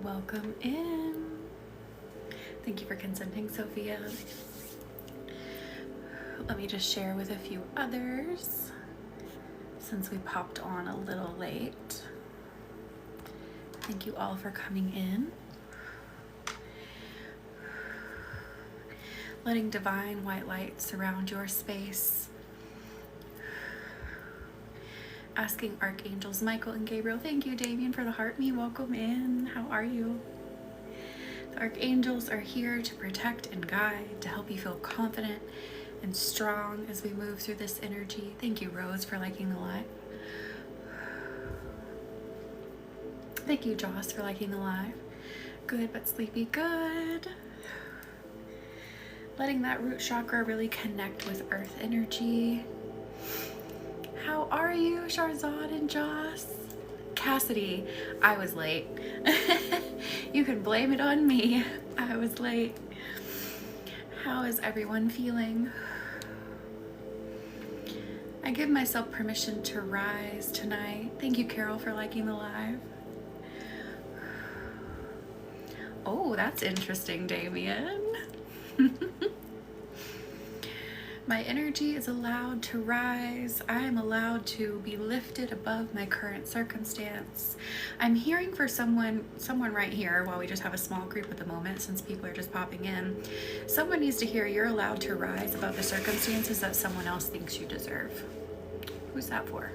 Welcome in. Thank you for consenting, Sophia. Let me just share with a few others since we popped on a little late. Thank you all for coming in. Letting divine white light surround your space. Asking Archangels Michael and Gabriel. Thank you, Damien, for the heart me. Welcome in. How are you? The Archangels are here to protect and guide, to help you feel confident and strong as we move through this energy. Thank you, Rose, for liking the live. Thank you, Joss, for liking the live. Good but sleepy, good. Letting that root chakra really connect with earth energy. How are you, Sharzad and Joss? Cassidy, I was late. You can blame it on me. I was late. How is everyone feeling? I give myself permission to rise tonight. Thank you, Carol, for liking the live. Oh, that's interesting, Damien. My energy is allowed to rise. I am allowed to be lifted above my current circumstance. I'm hearing for someone right here, while we just have a small group at the moment since people are just popping in. Someone needs to hear you're allowed to rise above the circumstances that someone else thinks you deserve. Who's that for?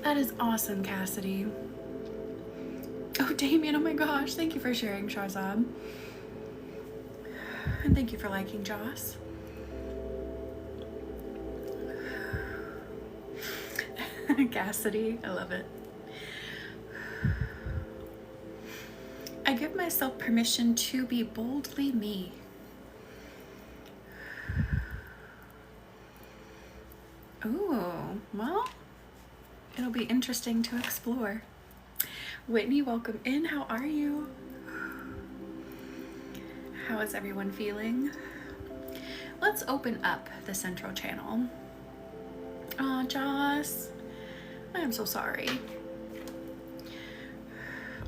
That is awesome, Cassidy. Oh, Damien, oh my gosh. Thank you for sharing, Sharzad. And thank you for liking, Joss. Cassidy, I love it. I give myself permission to be boldly me. Ooh, well, it'll be interesting to explore. Whitney, welcome in. How are you? How is everyone feeling? Let's open up the central channel. Oh, Joss, I am so sorry.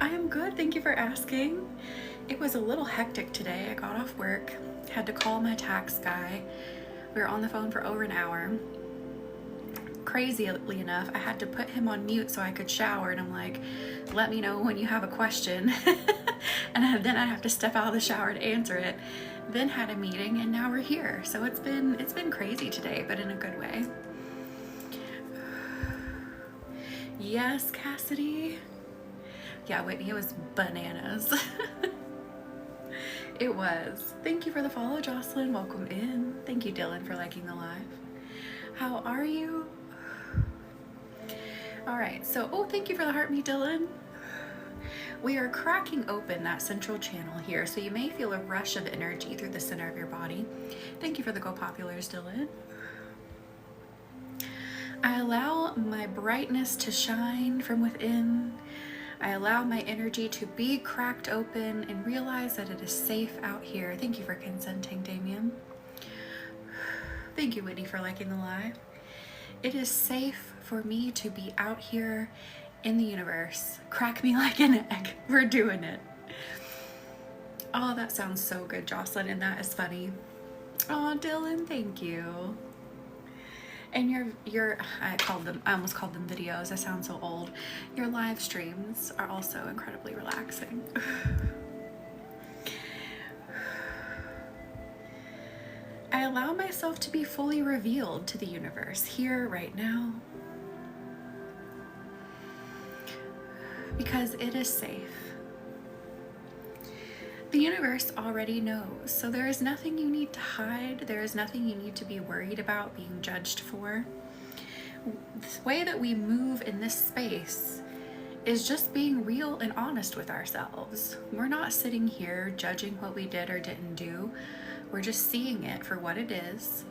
I am good, thank you for asking. It was a little hectic today. I got off work, had to call my tax guy. We were on the phone for over an hour. Crazily enough, I had to put him on mute so I could shower, and I'm like, let me know when you have a question. And then I have to step out of the shower to answer it. Then had a meeting, and now we're here. So it's been crazy today, but in a good way. Yes, Cassidy. Yeah, Whitney, it was bananas. It was. Thank you for the follow, Jocelyn. Welcome in. Thank you, Dylan, for liking the live. How are you? All right, so, oh, thank you for the heart me, Dylan. We are cracking open that central channel here, so you may feel a rush of energy through the center of your body. Thank you for the Go Populars, Dylan. I allow my brightness to shine from within. I allow my energy to be cracked open and realize that it is safe out here. Thank you for consenting, Damien. Thank you, Whitney, for liking the live. It is safe for me to be out here in the universe. Crack me like an egg. We're doing it. Oh, that sounds so good, Jocelyn, and that is funny. Oh, Dylan, thank you. And I almost called them videos. I sound so old. Your live streams are also incredibly relaxing. I allow myself to be fully revealed to the universe here, right now. Because it is safe. The universe already knows, so there is nothing you need to hide. There is nothing you need to be worried about being judged for. The way that we move in this space is just being real and honest with ourselves. We're not sitting here judging what we did or didn't do. We're just seeing it for what it is,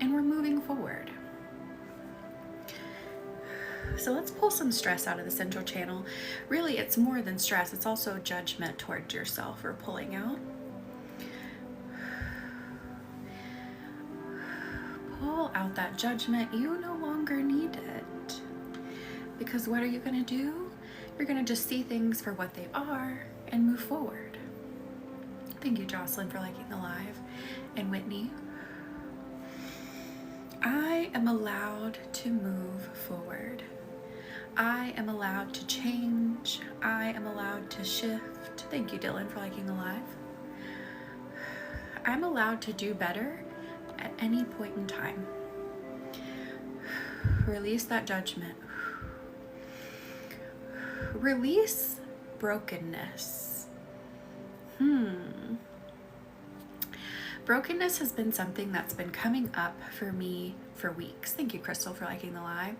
and we're moving forward. So let's pull some stress out of the central channel. Really, it's more than stress. It's also judgment towards yourself we're pulling out. Pull out that judgment. You no longer need it. Because what are you going to do? You're going to just see things for what they are and move forward. Thank you, Jocelyn, for liking the live. And Whitney. I am allowed to move forward. I am allowed to change. I am allowed to shift. Thank you, Dylan, for liking the live. I'm allowed to do better at any point in time. Release that judgment. Release brokenness. Brokenness has been something that's been coming up for me for weeks. Thank you, Crystal, for liking the live.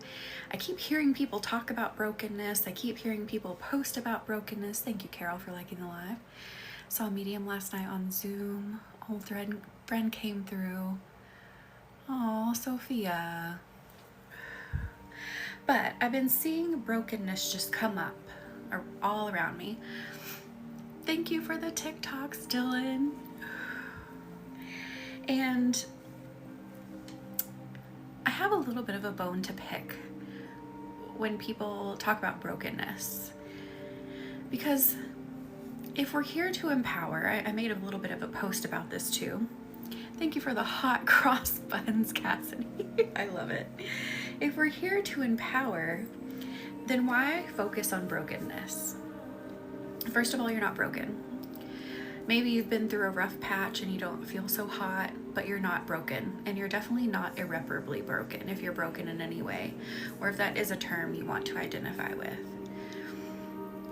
I keep hearing people talk about brokenness. I keep hearing people post about brokenness. Thank you, Carol, for liking the live. Saw a medium last night on Zoom. Old friend came through. Oh, Sophia. But I've been seeing brokenness just come up all around me. Thank you for the TikToks, Dylan. And I have a little bit of a bone to pick when people talk about brokenness. Because if we're here to empower, I made a little bit of a post about this too. Thank you for the hot cross buttons, Cassidy. I love it. If we're here to empower, then why focus on brokenness? First of all, you're not broken. Maybe you've been through a rough patch and you don't feel so hot, but you're not broken. And you're definitely not irreparably broken if you're broken in any way, or if that is a term you want to identify with.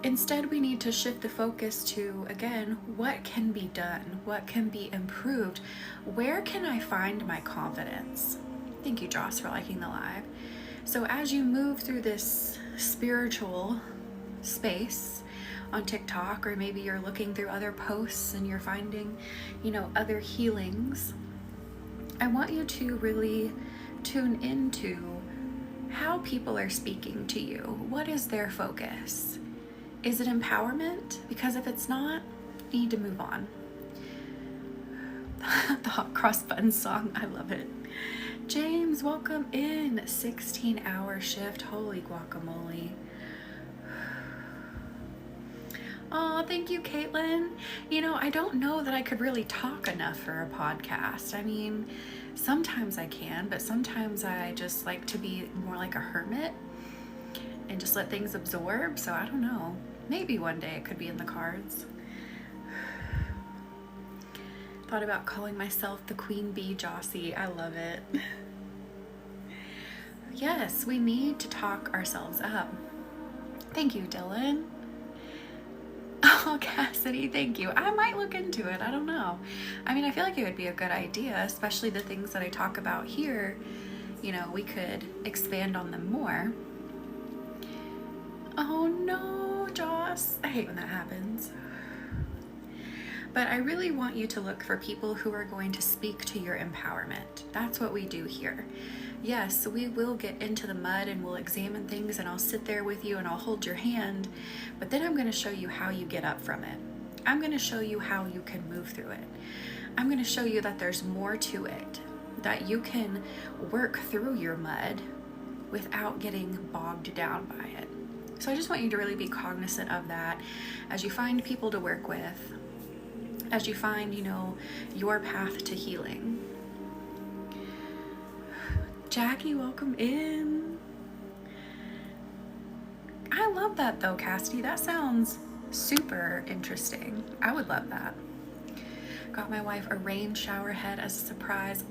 Instead, we need to shift the focus to, again, what can be done? What can be improved? Where can I find my confidence? Thank you, Joss, for liking the live. So as you move through this spiritual space on TikTok, or maybe you're looking through other posts and you're finding, other healings, I want you to really tune into how people are speaking to you. What is their focus? Is it empowerment? Because if it's not, you need to move on. The hot cross button song, I love it. James, welcome in. 16-hour shift. Holy guacamole. Oh, thank you, Caitlin. I don't know that I could really talk enough for a podcast. I mean, sometimes I can, but sometimes I just like to be more like a hermit and just let things absorb. So I don't know. Maybe one day it could be in the cards. Thought about calling myself the Queen Bee Jossie. I love it. Yes, we need to talk ourselves up. Thank you, Dylan. Oh, Cassidy, thank you. I might look into it. I don't know. I mean, I feel like it would be a good idea, especially the things that I talk about here. We could expand on them more. Oh no, Joss. I hate when that happens. But I really want you to look for people who are going to speak to your empowerment. That's what we do here. Yes, we will get into the mud and we'll examine things, and I'll sit there with you and I'll hold your hand, but then I'm going to show you how you get up from it. I'm going to show you how you can move through it. I'm going to show you that there's more to it, that you can work through your mud without getting bogged down by it. So I just want you to really be cognizant of that as you find people to work with, as you find, your path to healing. Jackie, welcome in. I love that though, Cassidy. That sounds super interesting. I would love that. Got my wife a rain shower head as a surprise,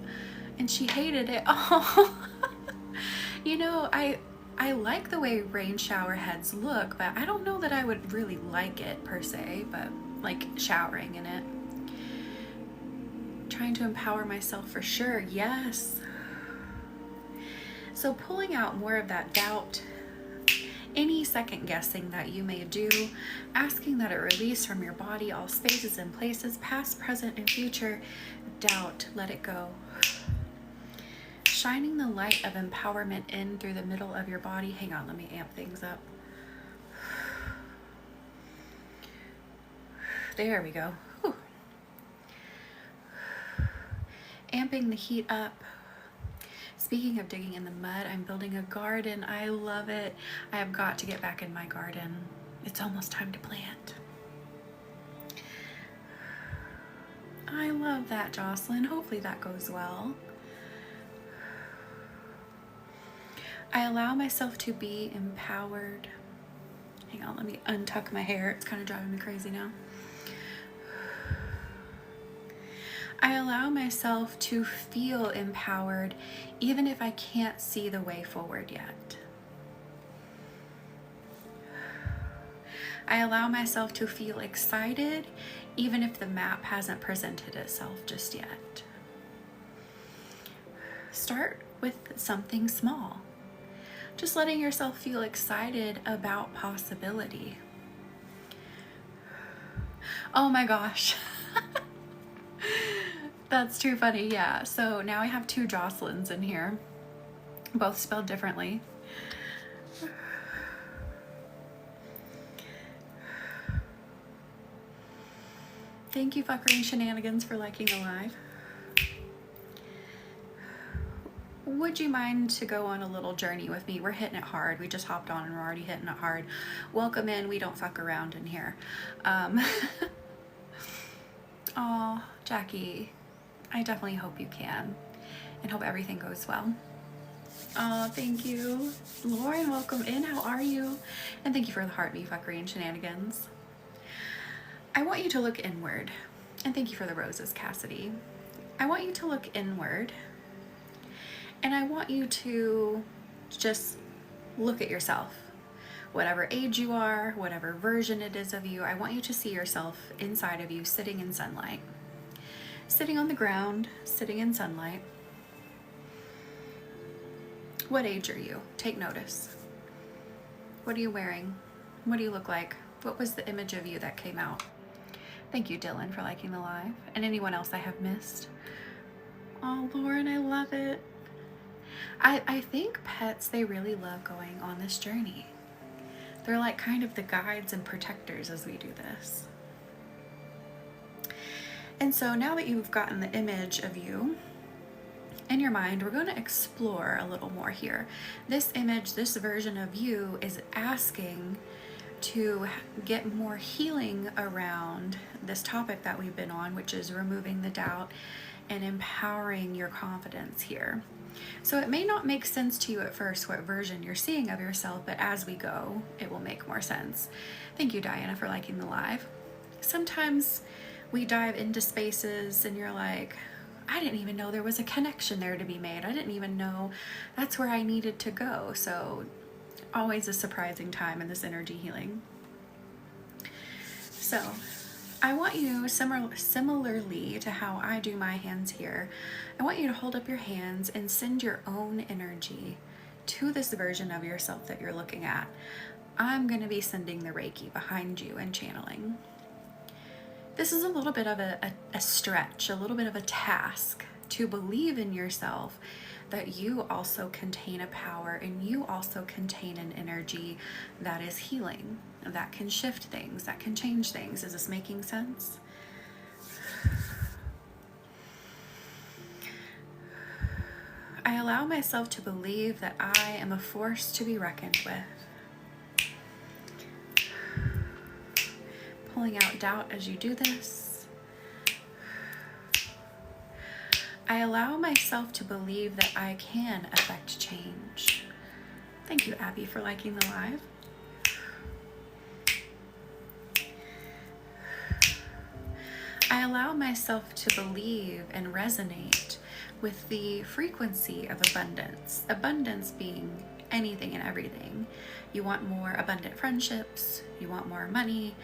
and she hated it. Oh, I like the way rain shower heads look, but I don't know that I would really like it per se, but like showering in it. Trying to empower myself for sure. Yes. So pulling out more of that doubt, any second guessing that you may do, asking that it release from your body, all spaces and places, past, present, and future. Doubt, let it go. Shining the light of empowerment in through the middle of your body. Hang on, let me amp things up. There we go. Whew. Amping the heat up. Speaking of digging in the mud, I'm building a garden. I love it. I have got to get back in my garden. It's almost time to plant. I love that, Jocelyn. Hopefully that goes well. I allow myself to be empowered. Hang on, let me untuck my hair. It's kind of driving me crazy now. I allow myself to feel empowered even if I can't see the way forward yet. I allow myself to feel excited even if the map hasn't presented itself just yet. Start with something small. Just letting yourself feel excited about possibility. Oh my gosh. That's too funny. Yeah, so now I have 2 Jocelyns in here, both spelled differently. Thank you, Fuckery and Shenanigans, for liking the live. Would you mind to go on a little journey with me? We're hitting it hard. We just hopped on and we're already hitting it hard. Welcome in. We don't fuck around in here. Oh, Jackie, I definitely hope you can and hope everything goes well. Oh, thank you. Lauren, welcome in. How are you? And thank you for the heart, me, Fuckery and Shenanigans. I want you to look inward. And thank you for the roses, Cassidy. I want you to look inward. And I want you to just look at yourself. Whatever age you are, whatever version it is of you, I want you to see yourself inside of you sitting in sunlight. Sitting on the ground, sitting in sunlight. What age are you? Take notice. What are you wearing? What do you look like? What was the image of you that came out? Thank you, Dylan, for liking the live. And anyone else I have missed. Oh, Lauren, I love it. I think pets, they really love going on this journey. They're like kind of the guides and protectors as we do this. And so now that you've gotten the image of you in your mind, we're going to explore a little more here. This image, this version of you is asking to get more healing around this topic that we've been on, which is removing the doubt and empowering your confidence here. So it may not make sense to you at first what version you're seeing of yourself, but as we go, it will make more sense. Thank you, Diana, for liking the live. Sometimes we dive into spaces and you're like, I didn't even know there was a connection there to be made. I didn't even know that's where I needed to go. So always a surprising time in this energy healing. So I want you, similarly to how I do my hands here, I want you to hold up your hands and send your own energy to this version of yourself that you're looking at. I'm going to be sending the Reiki behind you and channeling. This is a little bit of a stretch, a little bit of a task to believe in yourself that you also contain a power and you also contain an energy that is healing, that can shift things, that can change things. Is this making sense? I allow myself to believe that I am a force to be reckoned with. Pulling out doubt as you do this. I allow myself to believe that I can affect change. Thank you, Abby, for liking the live. I allow myself to believe and resonate with the frequency of abundance. Abundance being anything and everything. You want more abundant friendships, you want more money,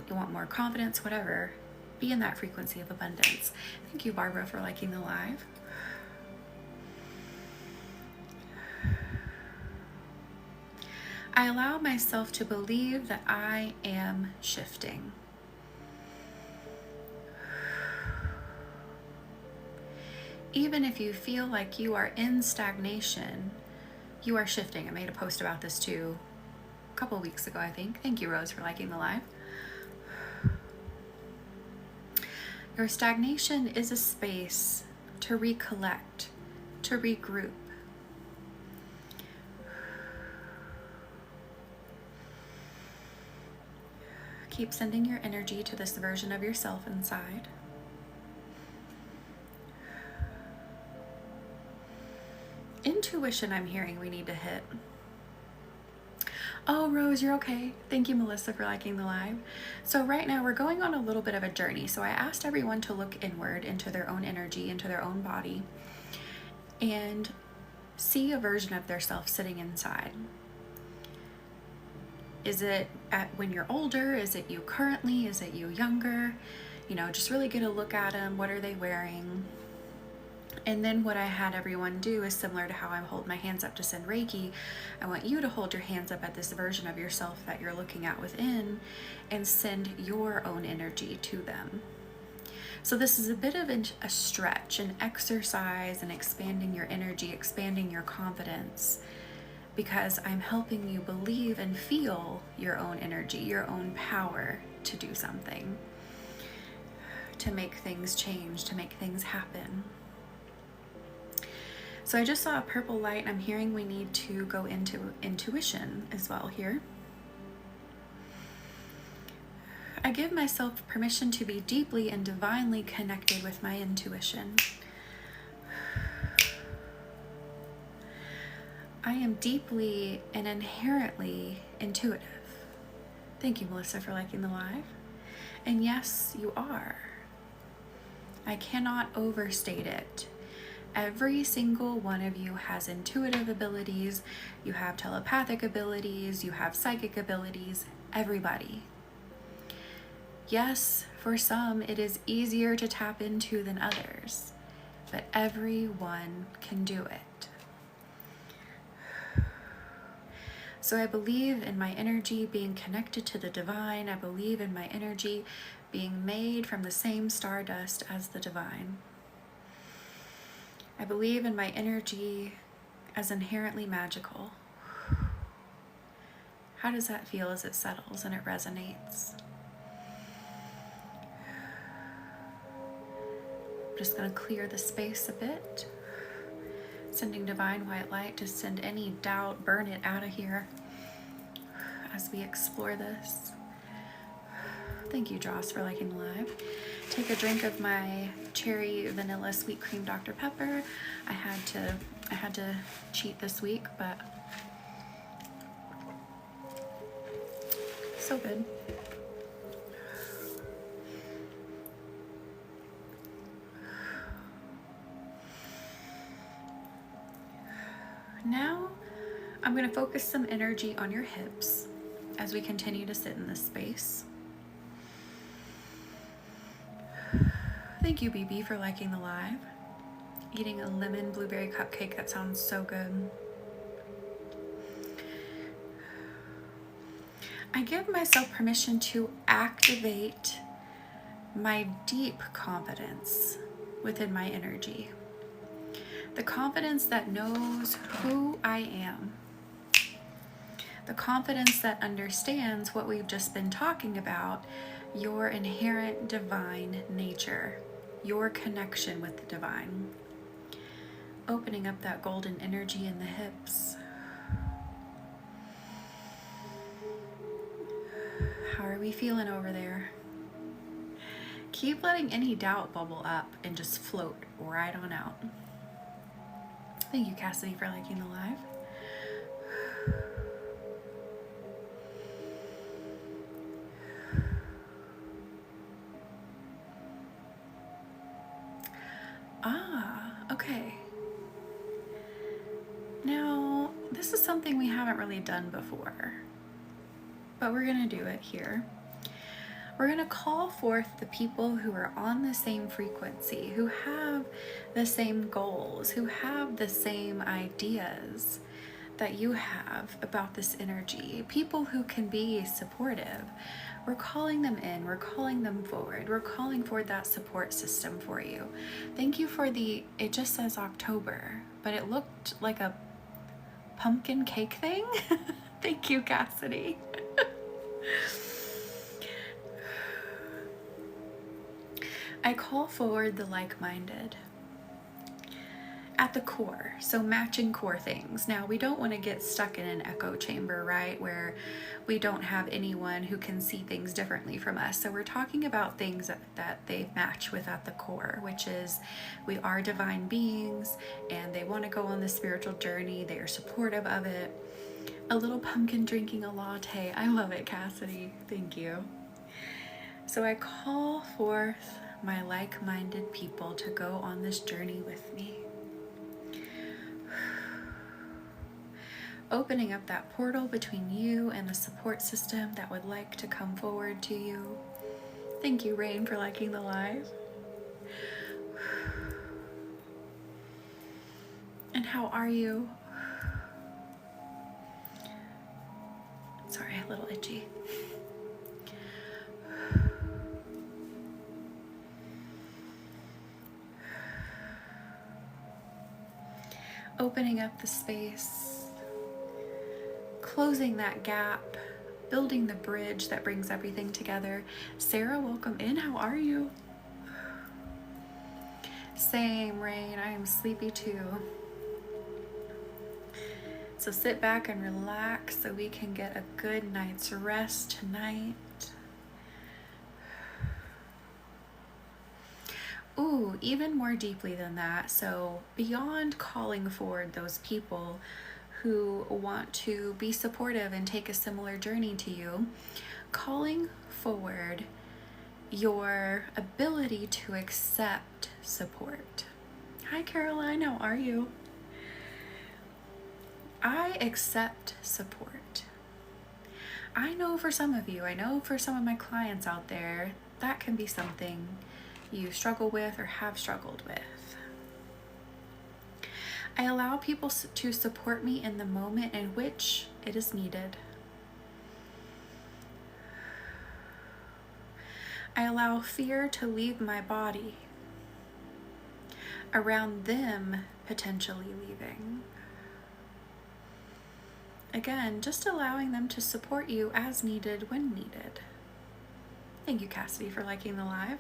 you want more confidence, whatever. Be in that frequency of abundance. Thank you, Barbara, for liking the live. I allow myself to believe that I am shifting. Even if you feel like you are in stagnation, you are shifting. I made a post about this too a couple weeks ago, I think. Thank you, Rose, for liking the live. Your stagnation is a space to recollect, to regroup, keep sending your energy to this version of yourself inside. Intuition, I'm hearing we need to hit. Oh, Rose, you're okay. Thank you, Melissa, for liking the live. So right now we're going on a little bit of a journey. So I asked everyone to look inward into their own energy, into their own body, and see a version of their self sitting inside. Is it when you're older? Is it you currently? Is it you younger? You know, just really get a look at them. What are they wearing? And then what I had everyone do is similar to how I hold my hands up to send Reiki. I want you to hold your hands up at this version of yourself that you're looking at within and send your own energy to them. So this is a bit of a stretch, an exercise, and expanding your energy, expanding your confidence, because I'm helping you believe and feel your own energy, your own power to do something, to make things change, to make things happen. So I just saw a purple light, and I'm hearing we need to go into intuition as well here. I give myself permission to be deeply and divinely connected with my intuition. I am deeply and inherently intuitive. Thank you, Melissa, for liking the live. And yes, you are. I cannot overstate it. Every single one of you has intuitive abilities, you have telepathic abilities, you have psychic abilities, everybody. Yes, for some it is easier to tap into than others, but everyone can do it. So I believe in my energy being connected to the divine. I believe in my energy being made from the same stardust as the divine. I believe in my energy as inherently magical. How does that feel as it settles and it resonates? I'm just going to clear the space a bit. Sending divine white light to send any doubt, burn it out of here as we explore this. Thank you, Joss, for liking the live. Take a drink of my cherry vanilla sweet cream Dr. Pepper. I had to cheat this week, but so good. Now I'm going to focus some energy on your hips as we continue to sit in this space. Thank you, BB, for liking the live. Eating a lemon blueberry cupcake, that sounds so good. I give myself permission to activate my deep confidence within my energy. The confidence that knows who I am. The confidence that understands what we've just been talking about, your inherent divine nature, your connection with the divine. Opening up that golden energy in the hips. How are we feeling over there? Keep letting any doubt bubble up and just float right on out. Thank you, Cassidy, for liking the live. Okay. Now, this is something we haven't really done before, but we're going to do it here. We're going to call forth the people who are on the same frequency, who have the same goals, who have the same ideas that you have about this energy, people who can be supportive. We're calling them in, we're calling them forward, we're calling for that support system for you. Thank you for it just says October, but it looked like a pumpkin cake thing. Thank you, Cassidy. I call forward the like-minded. at the core. So matching core things. Now, we don't want to get stuck in an echo chamber, right? Where we don't have anyone who can see things differently from us. So we're talking about things that they match with at the core, which is we are divine beings and they want to go on the spiritual journey. They are supportive of it. A little pumpkin drinking a latte. I love it, Cassidy. Thank you. So I call forth my like-minded people to go on this journey with me. Opening up that portal between you and the support system that would like to come forward to you. Thank you, Rain, for liking the live. And how are you? Sorry, a little itchy. Opening up the space, closing that gap, building the bridge that brings everything together. Sarah, welcome in. How are you? Same, Rain. I am sleepy too. So sit back and relax so we can get a good night's rest tonight. Ooh, even more deeply than that. So beyond calling forward those people who want to be supportive and take a similar journey to you, calling forward your ability to accept support. Hi, Caroline, how are you? I accept support. I know for some of you, I know for some of my clients out there, that can be something you struggle with or have struggled with. I allow people to support me in the moment in which it is needed. I allow fear to leave my body around them potentially leaving. Again, just allowing them to support you as needed when needed. Thank you, Cassidy, for liking the live.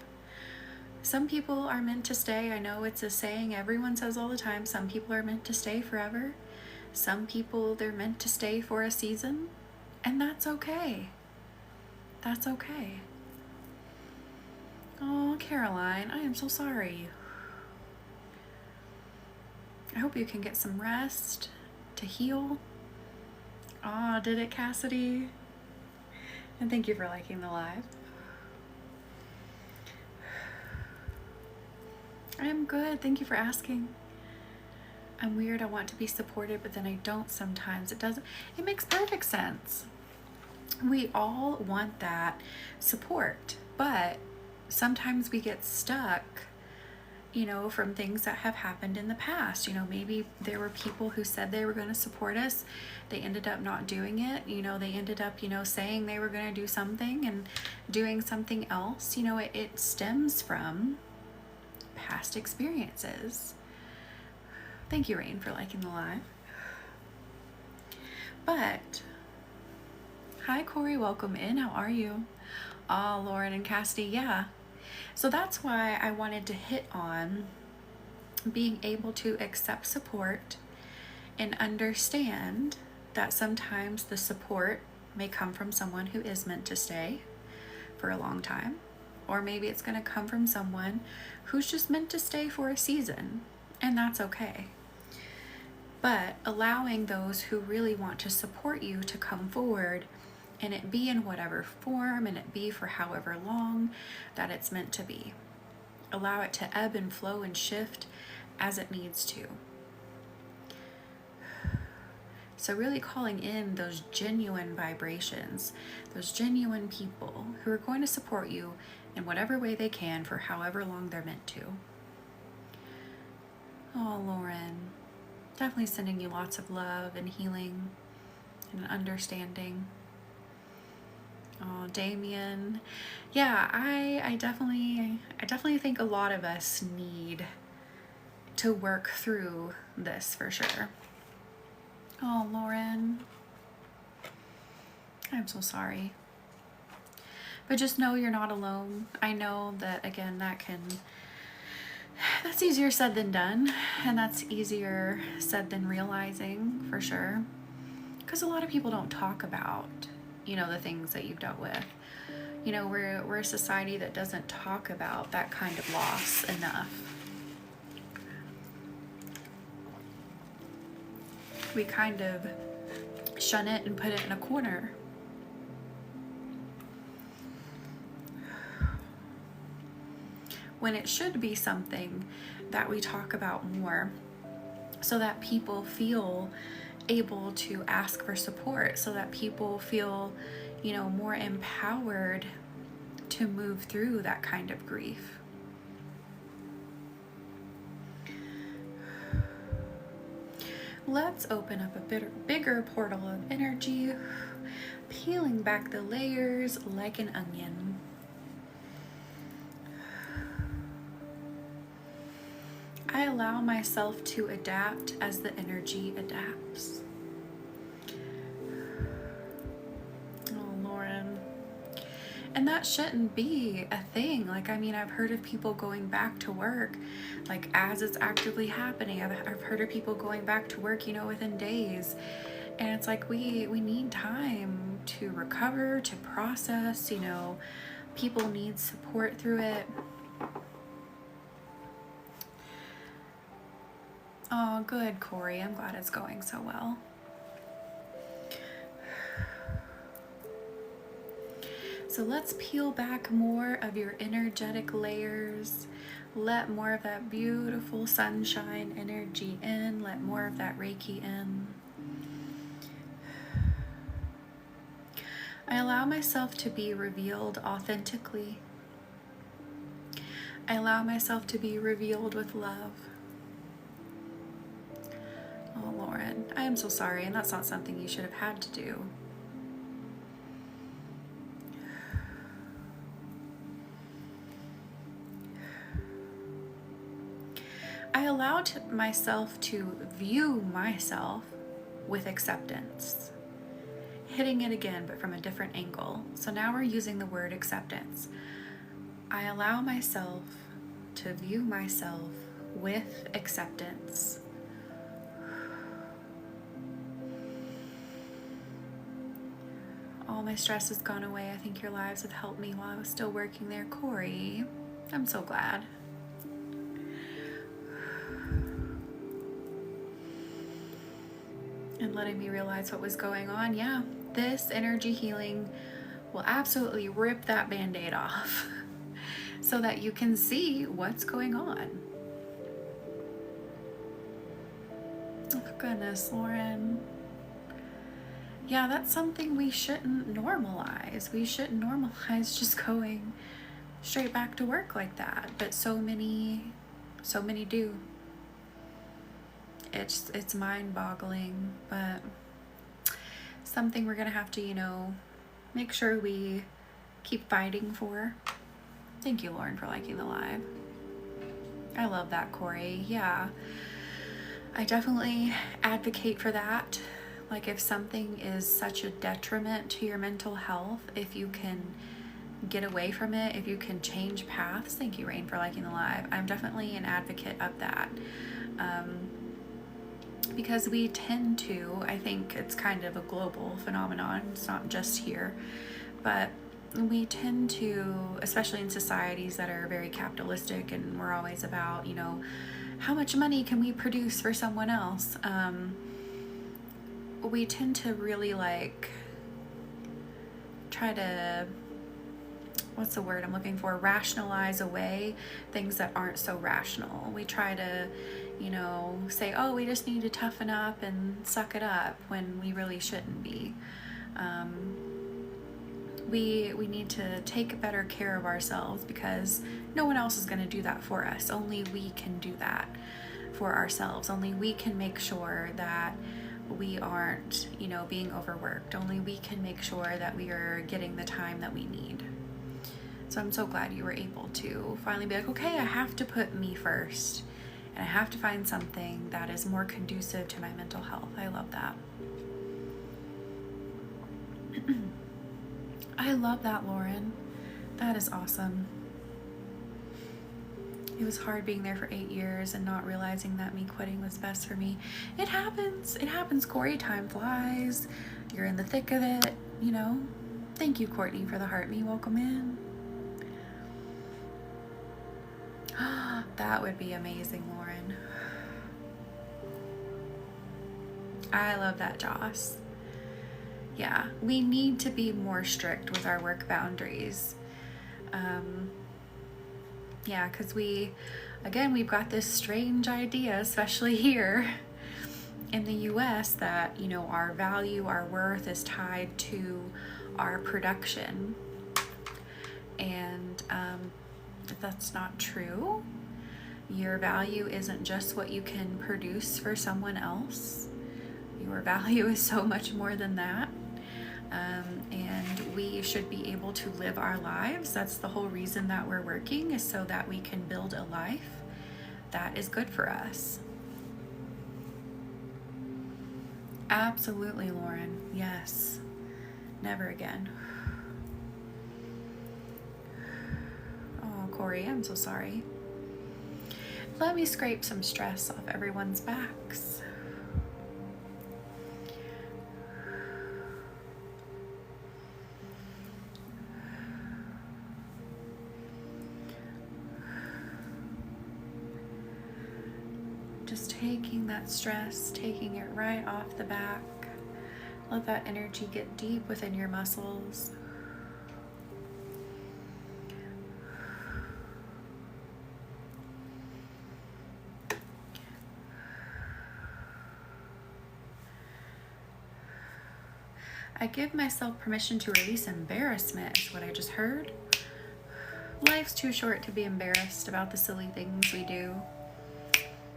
Some people are meant to stay. I know it's a saying everyone says all the time. Some people are meant to stay forever. Some people, they're meant to stay for a season. And that's okay. That's okay. Oh, Caroline, I am so sorry. I hope you can get some rest to heal. Oh, did it, Cassidy? And thank you for liking the live. I am good. Thank you for asking. I'm weird. I want to be supported, but then I don't sometimes. It makes perfect sense. We all want that support, but sometimes we get stuck, from things that have happened in the past. Maybe there were people who said they were going to support us. They ended up not doing it. They ended up, saying they were going to do something and doing something else. It stems from past experiences. Thank you, Rain, for liking the live. But hi, Corey, welcome in. How are you? Oh, Lauren and Cassidy, yeah. So that's why I wanted to hit on being able to accept support and understand that sometimes the support may come from someone who is meant to stay for a long time. Or maybe it's going to come from someone who's just meant to stay for a season, and that's okay. But allowing those who really want to support you to come forward, and it be in whatever form, and it be for however long that it's meant to be. Allow it to ebb and flow and shift as it needs to. So really calling in those genuine vibrations, those genuine people who are going to support you in whatever way they can for however long they're meant to. Oh, Lauren, definitely sending you lots of love and healing and understanding. Oh, Damien. Yeah, I definitely think a lot of us need to work through this for sure. Oh, Lauren, I'm so sorry. But just know you're not alone. I know that, again, that can That's easier said than done, and that's easier said than realizing, for sure. Because a lot of people don't talk about, the things that you've dealt with. We're a society that doesn't talk about that kind of loss enough. We kind of shun it and put it in a corner. When it should be something that we talk about more, so that people feel able to ask for support, so that people feel, more empowered to move through that kind of grief. Let's open up a bigger portal of energy, peeling back the layers like an onion. I allow myself to adapt as the energy adapts. Oh, Lauren. And that shouldn't be a thing. I've heard of people going back to work, as it's actively happening. I've heard of people going back to work, within days. And it's we need time to recover, to process, people need support through it. Oh, good, Corey. I'm glad it's going so well. So let's peel back more of your energetic layers. Let more of that beautiful sunshine energy in. Let more of that Reiki in. I allow myself to be revealed authentically. I allow myself to be revealed with love. Oh, Lauren, I am so sorry, and that's not something you should have had to do. I allowed myself to view myself with acceptance. Hitting it again, but from a different angle. So now we're using the word acceptance. I allow myself to view myself with acceptance. All my stress has gone away. I think your lives have helped me while I was still working there. Corey, I'm so glad. And letting me realize what was going on. Yeah, this energy healing will absolutely rip that Band-Aid off so that you can see what's going on. Oh, goodness, Lauren. Yeah, that's something we shouldn't normalize. We shouldn't normalize just going straight back to work like that. But so many do. It's mind-boggling, but something we're gonna have to, make sure we keep fighting for. Thank you, Lauren, for liking the live. I love that, Corey. Yeah, I definitely advocate for that. If something is such a detriment to your mental health, if you can get away from it, if you can change paths. Thank you, Rain, for liking the live. I'm definitely an advocate of that. Because we tend to, I think it's kind of a global phenomenon, it's not just here, but we tend to, especially in societies that are very capitalistic and we're always about, how much money can we produce for someone else? We tend to really try to, what's the word I'm looking for? Rationalize away things that aren't so rational. We try to, say, oh, we just need to toughen up and suck it up, when we really shouldn't be. We need to take better care of ourselves, because no one else is going to do that for us. Only we can do that for ourselves. Only we can make sure that we aren't, being overworked. Only we can make sure that we are getting the time that we need. So I'm so glad you were able to finally be like, okay, I have to put me first, and I have to find something that is more conducive to my mental health. I love that. I love that, Lauren. That is awesome. It was hard being there for 8 years and not realizing that me quitting was best for me. It happens. It happens, Corey. Time flies. You're in the thick of it, you know. Thank you, Courtney, for the heart me. Welcome in. That would be amazing, Lauren. I love that, Joss. Yeah, we need to be more strict with our work boundaries. Yeah, because we've got this strange idea, especially here in the US, that, you know, our value, our worth is tied to our production. And that's not true. Your value isn't just what you can produce for someone else. Your value is so much more than that. And we should be able to live our lives. That's the whole reason that we're working, is so that we can build a life that is good for us. Absolutely, Lauren. Yes. Never again. Oh, Corey, I'm so sorry. Let me scrape some stress off everyone's backs. Just taking that stress, taking it right off the back. Let that energy get deep within your muscles. I give myself permission to release embarrassment, is what I just heard. Life's too short to be embarrassed about the silly things we do.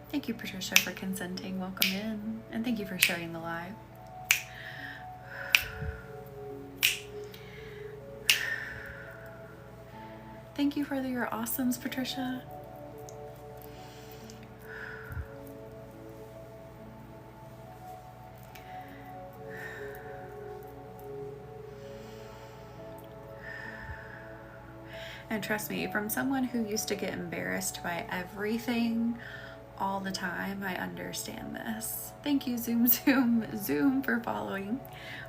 Thank you, Patricia, for consenting. Welcome in. And thank you for sharing the live. Thank you for your awesomes, Patricia. And trust me, from someone who used to get embarrassed by everything all the time, I understand this. Thank you, Zoom for following.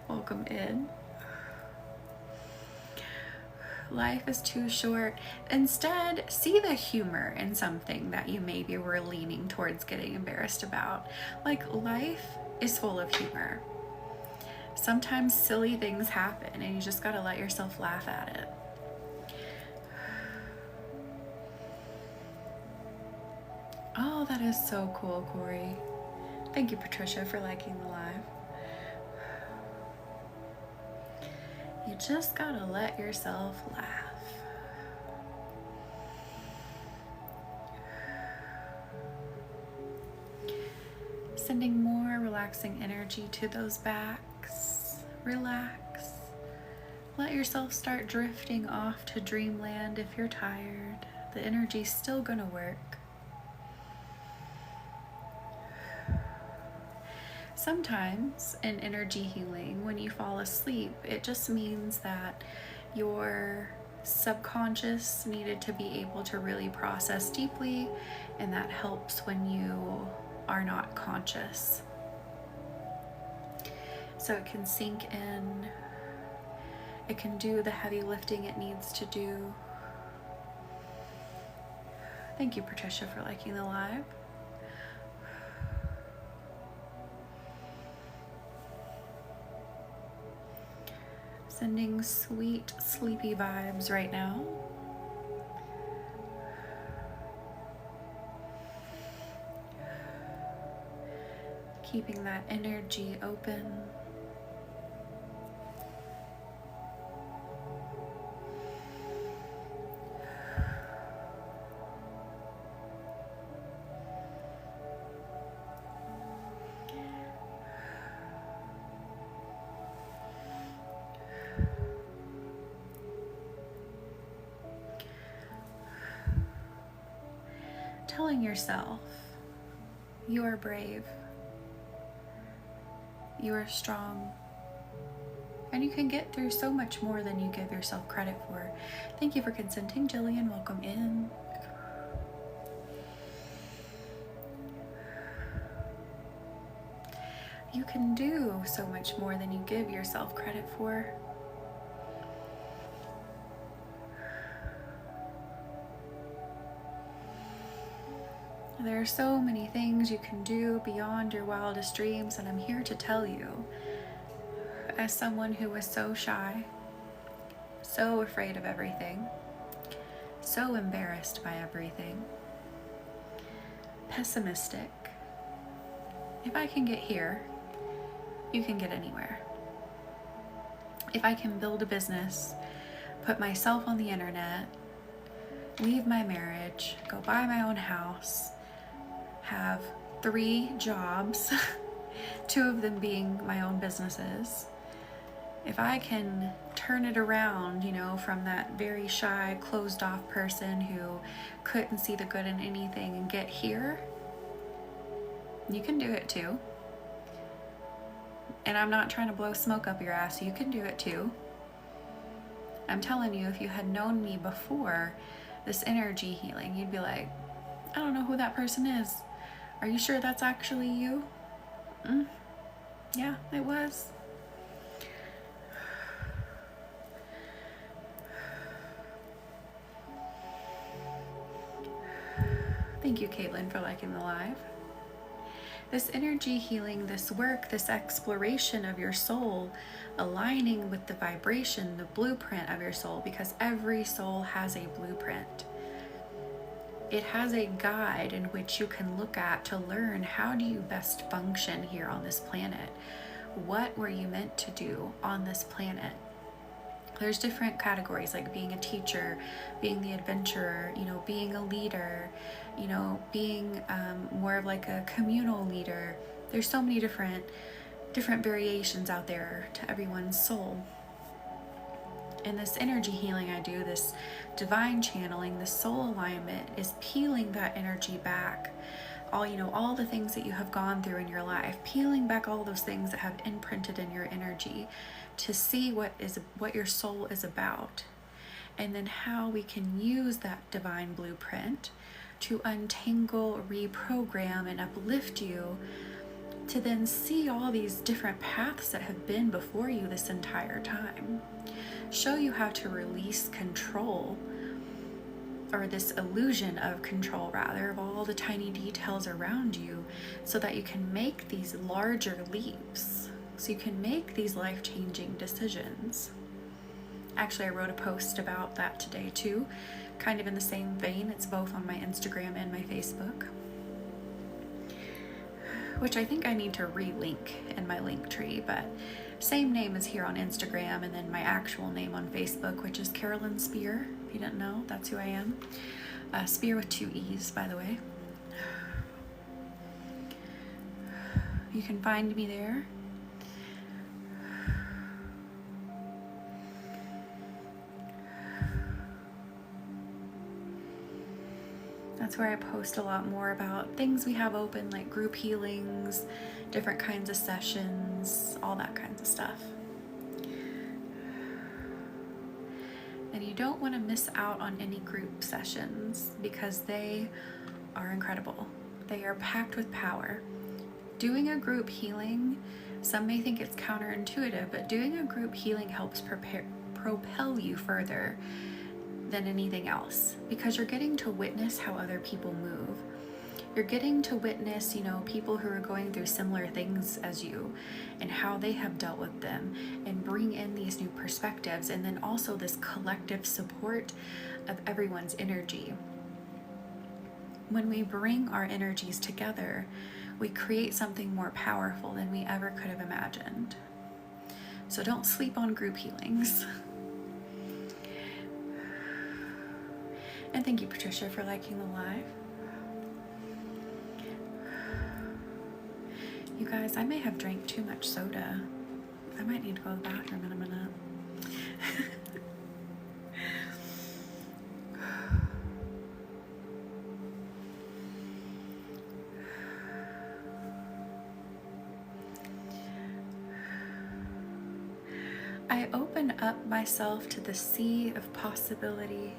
Welcome in. Life is too short. Instead, see the humor in something that you maybe were leaning towards getting embarrassed about. Like, life is full of humor. Sometimes silly things happen and you just gotta let yourself laugh at it. Oh, that is so cool, Corey. Thank you, Patricia, for liking the live. You just gotta let yourself laugh. Sending more relaxing energy to those backs. Relax. Let yourself start drifting off to dreamland if you're tired. The energy's still gonna work. Sometimes in energy healing, when you fall asleep, it just means that your subconscious needed to be able to really process deeply, and that helps when you are not conscious. So it can sink in, it can do the heavy lifting it needs to do. Thank you, Patricia, for liking the live. Sending sweet, sleepy vibes right now. Keeping that energy open. Telling yourself, you are brave, you are strong, and you can get through so much more than you give yourself credit for. Thank you for consenting, Jillian. Welcome in. You can do so much more than you give yourself credit for. There are so many things you can do beyond your wildest dreams, and I'm here to tell you, as someone who was so shy, so afraid of everything, so embarrassed by everything, pessimistic, if I can get here, you can get anywhere. If I can build a business, put myself on the internet, leave my marriage, go buy my own house, have 3 jobs, 2 of them being my own businesses. If I can turn it around, from that very shy, closed off person who couldn't see the good in anything and get here, you can do it too. And I'm not trying to blow smoke up your ass, you can do it too. I'm telling you, if you had known me before this energy healing, you'd be like, I don't know who that person is. Are you sure that's actually you? Yeah, it was. Thank you, Caitlin, for liking the live. This energy healing, this work, this exploration of your soul, aligning with the vibration, the blueprint of your soul, because every soul has a blueprint. It has a guide in which you can look at to learn, how do you best function here on this planet? What were you meant to do on this planet? There's different categories, like being a teacher, being the adventurer, being a leader, being more of like a communal leader. There's so many different variations out there to everyone's soul. And this energy healing I do, this divine channeling, this soul alignment, is peeling that energy back. All the things that you have gone through in your life, peeling back all those things that have imprinted in your energy, to see what your soul is about, and then how we can use that divine blueprint to untangle, reprogram, and uplift you, to then see all these different paths that have been before you this entire time. Show you how to release control, or this illusion of control rather, of all the tiny details around you, so that you can make these larger leaps, so you can make these life-changing decisions. Actually, I wrote a post about that today too, kind of in the same vein. It's both on my Instagram and my Facebook, which I think I need to re-link in my link tree, but same name as here on Instagram, and then my actual name on Facebook, which is Carolyn Spear. If you didn't know, that's who I am. Spear with 2 E's, by the way. You can find me there. That's where I post a lot more about things we have open, like group healings, different kinds of sessions, all that kinds of stuff. And you don't want to miss out on any group sessions, because they are incredible. They are packed with power. Doing a group healing, some may think it's counterintuitive, but doing a group healing helps propel you further than anything else, because you're getting to witness how other people move. You're getting to witness, people who are going through similar things as you, and how they have dealt with them, and bring in these new perspectives, and then also this collective support of everyone's energy. When we bring our energies together, we create something more powerful than we ever could have imagined. So don't sleep on group healings. And thank you, Patricia, for liking the live. You guys, I may have drank too much soda. I might need to go to the bathroom in a minute. I open up myself to the sea of possibility.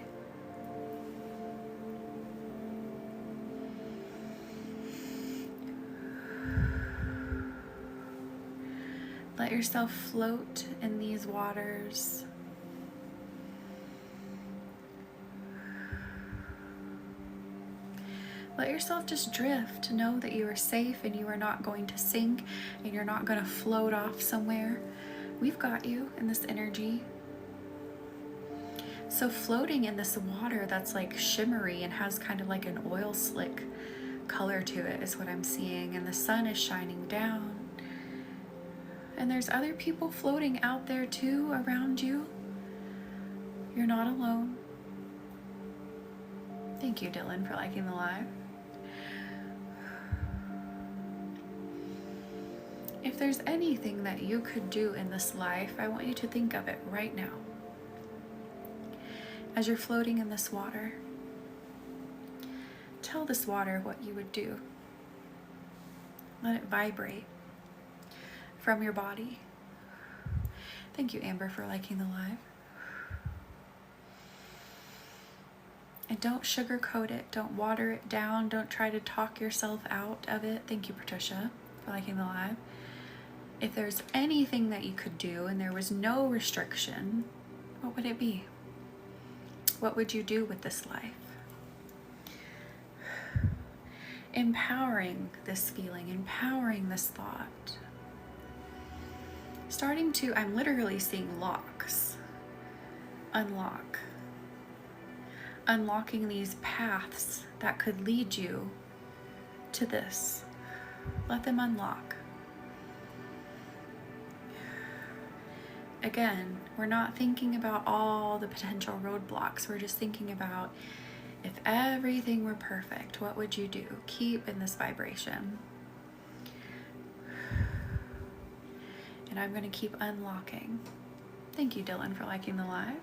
Let yourself float in these waters. Let yourself just drift. Know that you are safe and you are not going to sink and you're not going to float off somewhere. We've got you in this energy. So floating in this water that's like shimmery and has kind of like an oil slick color to it is what I'm seeing. And the sun is shining down. And there's other people floating out there too around you. You're not alone. Thank you, Dylan, for liking the live. If there's anything that you could do in this life, I want you to think of it right now. As you're floating in this water, tell this water what you would do. Let it vibrate from your body. Thank you, Amber, for liking the live. And don't sugarcoat it. Don't water it down. Don't try to talk yourself out of it. Thank you, Patricia, for liking the live. If there's anything that you could do and there was no restriction, what would it be? What would you do with this life? Empowering this feeling, empowering this thought. Starting to, I'm literally seeing locks. Unlock. Unlocking these paths that could lead you to this. Let them unlock. Again, we're not thinking about all the potential roadblocks. We're just thinking about if everything were perfect, what would you do? Keep in this vibration. And I'm going to keep unlocking. Thank you, Dylan, for liking the live.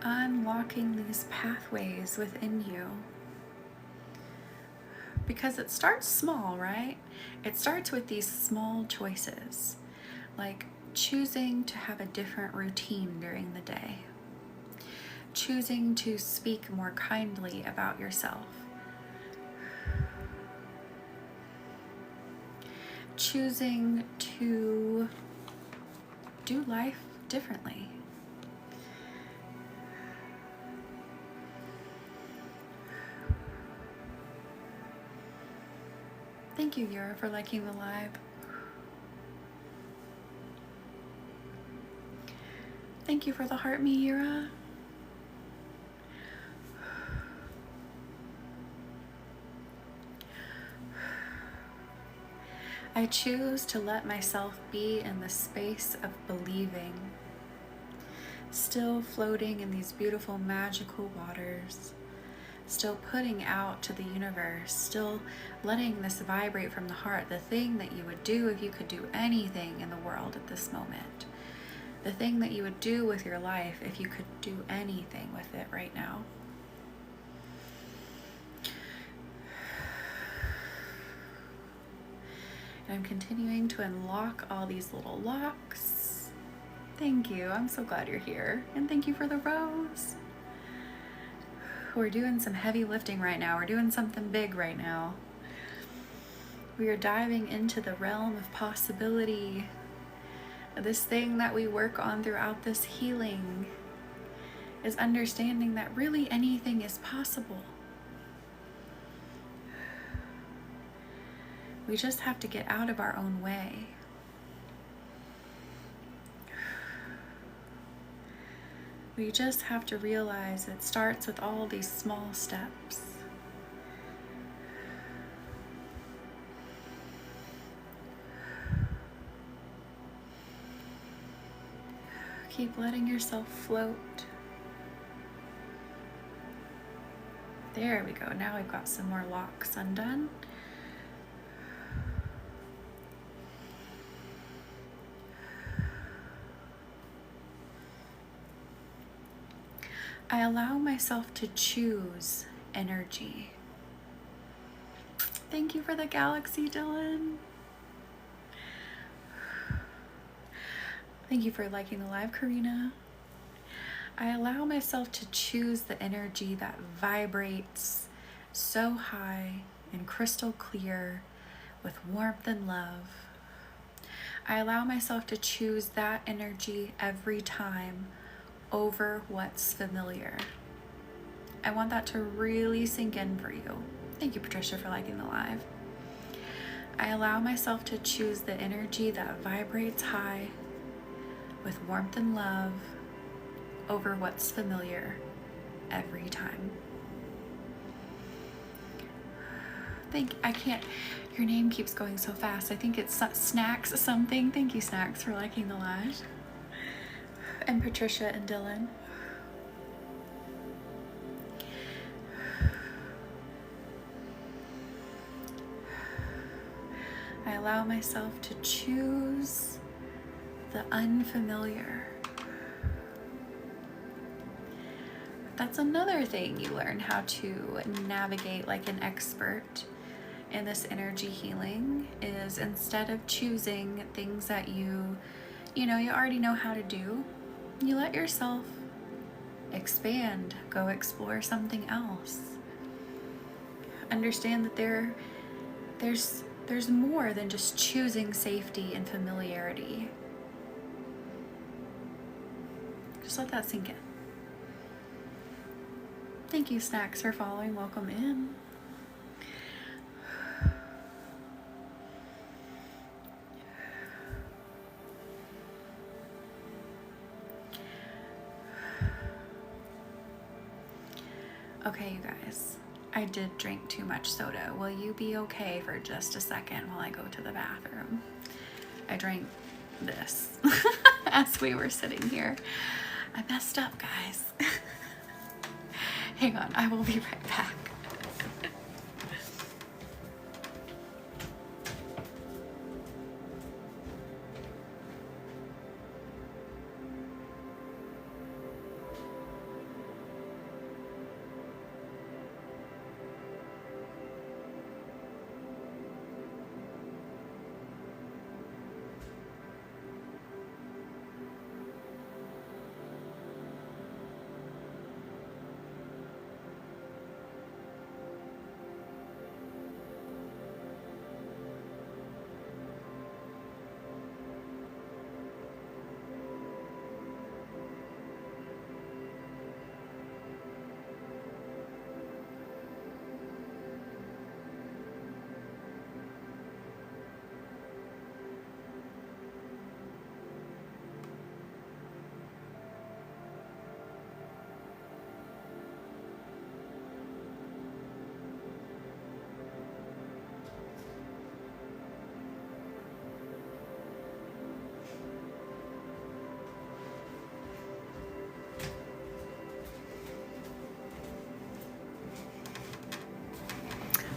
Unlocking these pathways within you. Because it starts small, right? It starts with these small choices, like choosing to have a different routine during the day, choosing to speak more kindly about yourself, choosing to do life differently. Thank you, Yura, for liking the live. Thank you for the heart me, Yura. I choose to let myself be in the space of believing, still floating in these beautiful magical waters, still putting out to the universe, still letting this vibrate from the heart, the thing that you would do if you could do anything in the world at this moment, the thing that you would do with your life if you could do anything with it right now. And I'm continuing to unlock all these little locks. Thank you, I'm so glad you're here. And thank you for the rose. We're doing some heavy lifting right now. We're doing something big right now. We are diving into the realm of possibility. This thing that we work on throughout this healing is understanding that really anything is possible. We just have to get out of our own way. We just have to realize it starts with all these small steps. Keep letting yourself float. There we go. Now we've got some more locks undone. I allow myself to choose energy. Thank you for the galaxy, Dylan. Thank you for liking the live, Karina. I allow myself to choose the energy that vibrates so high and crystal clear with warmth and love. I allow myself to choose that energy every time over what's familiar. I want that to really sink in for you. Thank you, Patricia, for liking the live. I allow myself to choose the energy that vibrates high with warmth and love over what's familiar every time. Your name keeps going so fast. I think it's Snacks something. Thank you, Snacks, for liking the live. And Patricia and Dylan. I allow myself to choose the unfamiliar. That's another thing you learn how to navigate like an expert in this energy healing, is instead of choosing things that you already know how to do, you let yourself expand, go explore something else. Understand that there's more than just choosing safety and familiarity. Just let that sink in. Thank you, Snacks, for following. Welcome in. Okay, you guys, I did drink too much soda. Will you be okay for just a second while I go to the bathroom? I drank this as we were sitting here. I messed up, guys. Hang on, I will be right back.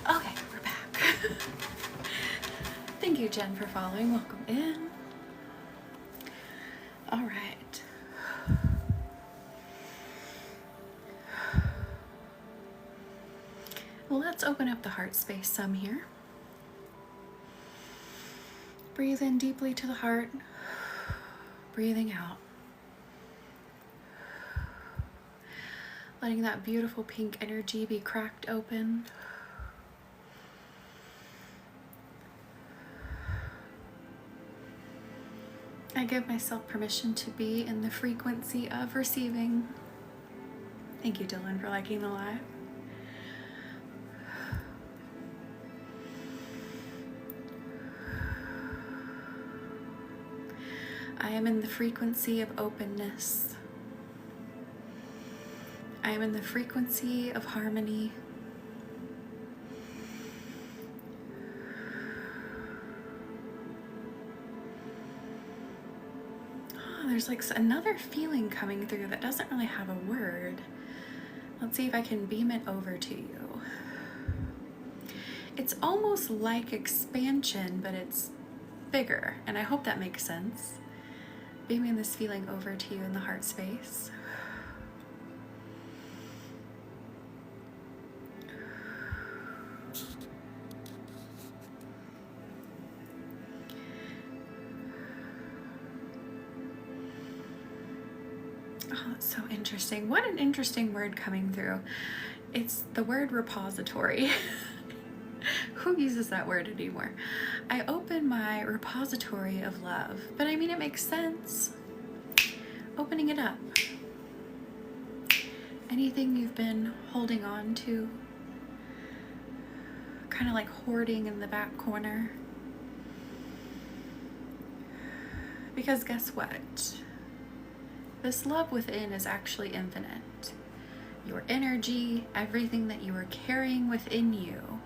Okay, we're back. Thank you, Jen, for following. Welcome in. All right. Well, let's open up the heart space some here. Breathe in deeply to the heart. Breathing out. Letting that beautiful pink energy be cracked open. I give myself permission to be in the frequency of receiving. Thank you, Dylan, for liking the live. I am in the frequency of openness. I am in the frequency of harmony. There's like another feeling coming through that doesn't really have a word. Let's see if I can beam it over to you. It's almost like expansion, but it's bigger, and I hope that makes sense. Beaming this feeling over to you in the heart space. Oh, that's so interesting. What an interesting word coming through. It's the word repository. Who uses that word anymore? I open my repository of love, but I mean, it makes sense. Opening it up. Anything you've been holding on to, kind of like hoarding in the back corner. Because guess what? This love within is actually infinite. Your energy, everything that you are carrying within you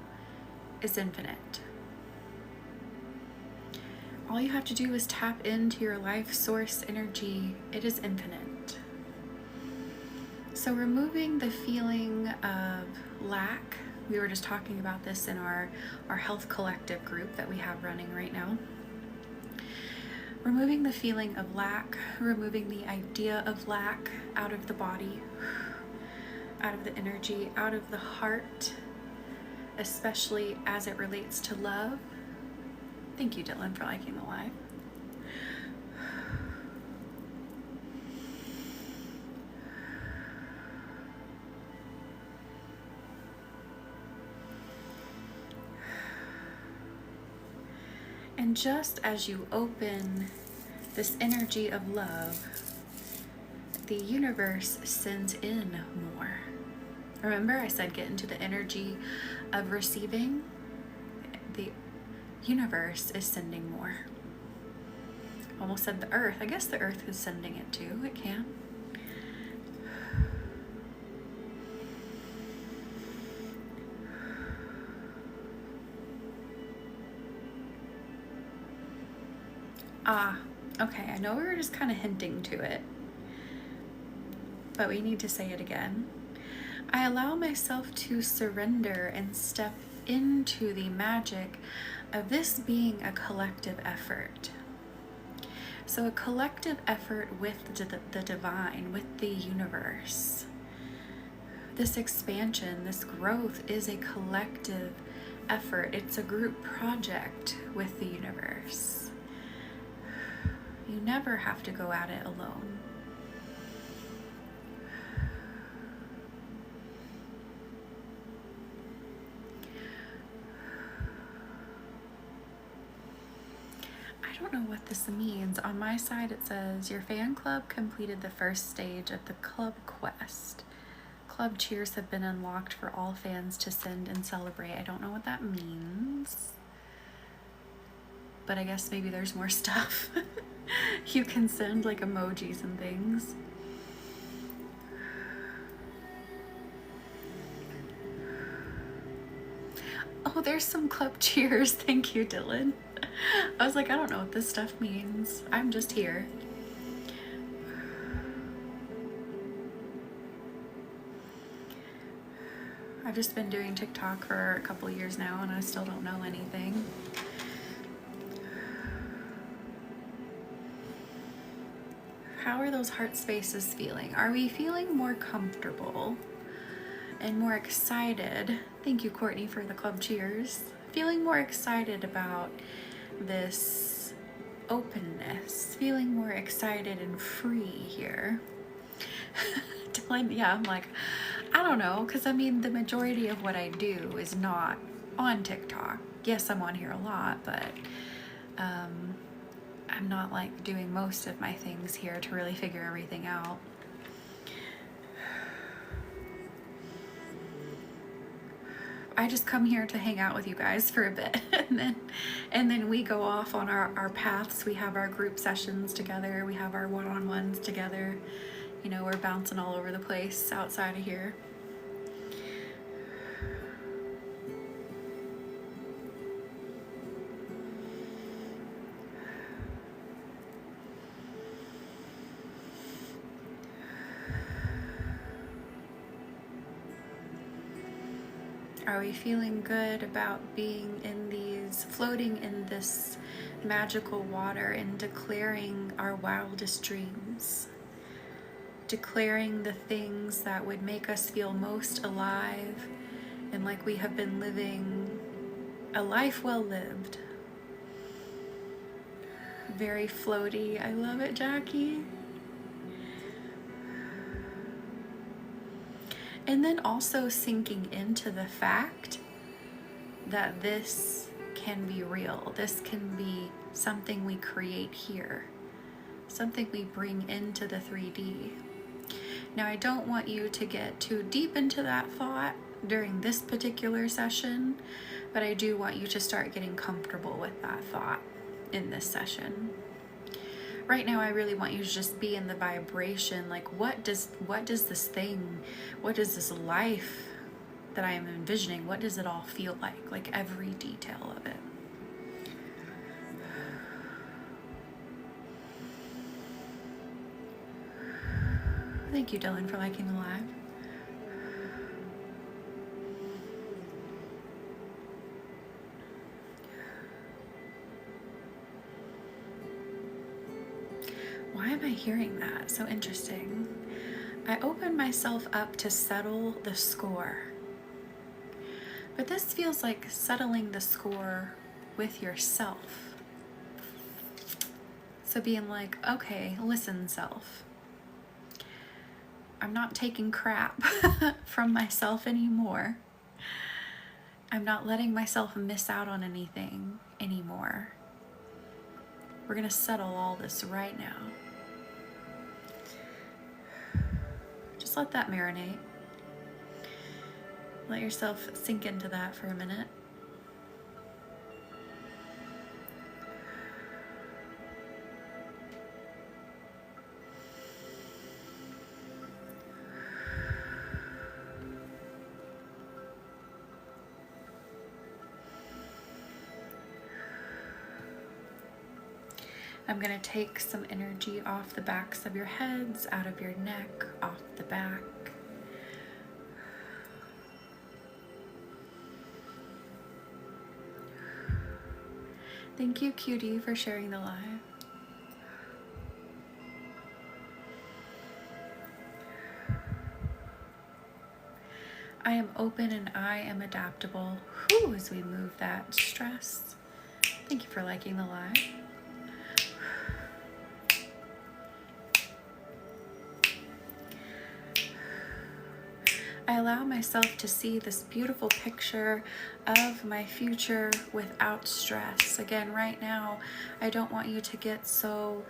is infinite. All you have to do is tap into your life source energy. It is infinite. So removing the feeling of lack, we were just talking about this in our health collective group that we have running right now. Removing the feeling of lack, removing the idea of lack out of the body, out of the energy, out of the heart, especially as it relates to love. Thank you, Dylan, for liking the live. And just as you open this energy of love, the universe sends in more. Remember, I said get into the energy of receiving? The universe is sending more. Almost said the earth. I guess the earth is sending it too. It can. Okay, I know we were just kind of hinting to it, but we need to say it again. I allow myself to surrender and step into the magic of this being a collective effort. So a collective effort with the divine, with the universe. This expansion, this growth is a collective effort. It's a group project with the universe. You never have to go at it alone. I don't know what this means. On my side it says, your fan club completed the first stage of the club quest. Club cheers have been unlocked for all fans to send and celebrate. I don't know what that means, but I guess maybe there's more stuff. You can send like emojis and things. Oh, there's some club cheers. Thank you, Dylan. I was like, I don't know what this stuff means. I'm just here. I've just been doing TikTok for a couple years now and I still don't know anything. How are those heart spaces feeling? Are we feeling more comfortable and more excited? Thank you, Courtney, for the club cheers. Feeling more excited about this openness, feeling more excited and free here. Dylan, yeah, I'm like, I don't know, because I mean, the majority of what I do is not on TikTok. Yes, I'm on here a lot, but I'm not like doing most of my things here to really figure everything out. I just come here to hang out with you guys for a bit and then we go off on our paths. We have our group sessions together. We have our one-on-ones together. You know, we're bouncing all over the place outside of here. Are we feeling good about being in these, floating in this magical water and declaring our wildest dreams? Declaring the things that would make us feel most alive and like we have been living a life well lived. Very floaty. I love it, Jackie. And then also sinking into the fact that this can be real. This can be something we create here, something we bring into the 3D. Now, I don't want you to get too deep into that thought during this particular session, but I do want you to start getting comfortable with that thought in this session. Right now, I really want you to just be in the vibration, like what does this thing, what does this life that I am envisioning, what does it all feel like every detail of it. Thank you, Dylan, for liking the live. Why am I hearing that? So interesting. I open myself up to settle the score. But this feels like settling the score with yourself. So being like, okay, listen, self. I'm not taking crap from myself anymore. I'm not letting myself miss out on anything anymore. We're gonna settle all this right now. Just let that marinate. Let yourself sink into that for a minute. I'm going to take some energy off the backs of your heads, out of your neck, off the back. Thank you, Cutie, for sharing the live. I am open and I am adaptable. Whew, as we move that stress. Thank you for liking the live. I allow myself to see this beautiful picture of my future without stress. Again, right now, I don't want you to get so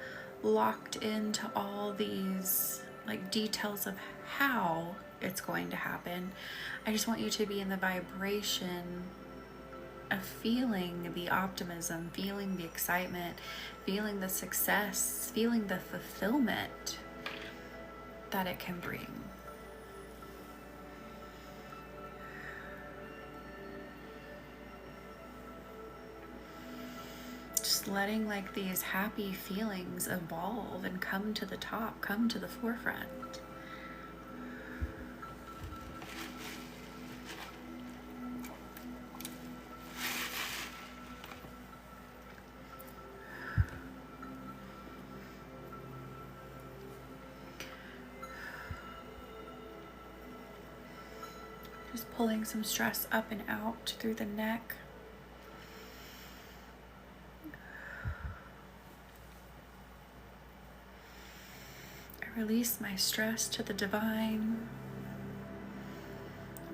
locked into all these details of how it's going to happen. I just want you to be in the vibration of feeling the optimism, feeling the excitement, feeling the success, feeling the fulfillment that it can bring. Just letting these happy feelings evolve and come to the top, come to the forefront. Just pulling some stress up and out through the neck. I release my stress to the divine.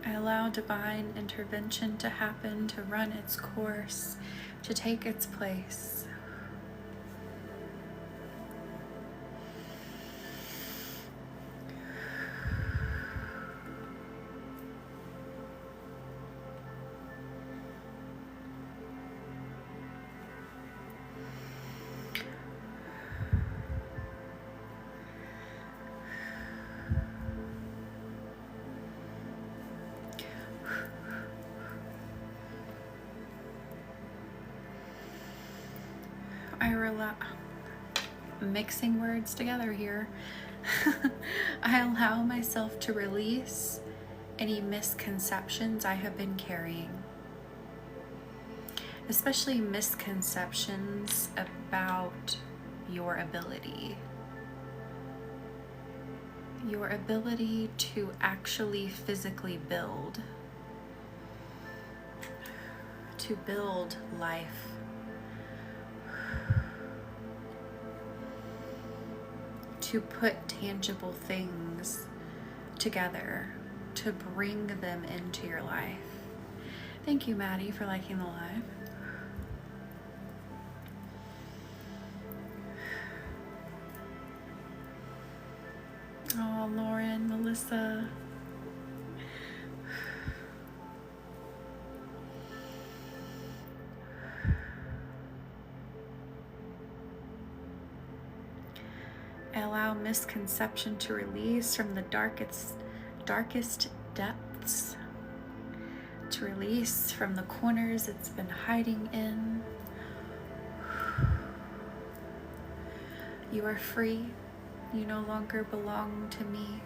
I allow divine intervention to happen, to run its course, to take its place. Mixing words together here. I allow myself to release any misconceptions I have been carrying, especially misconceptions about your ability to actually physically build life. To put tangible things together to bring them into your life. Thank you, Maddie, for liking the live. Oh, Lauren, Melissa. Allow misconception to release from the darkest depths, to release from the corners it's been hiding in. You are free. You no longer belong to me.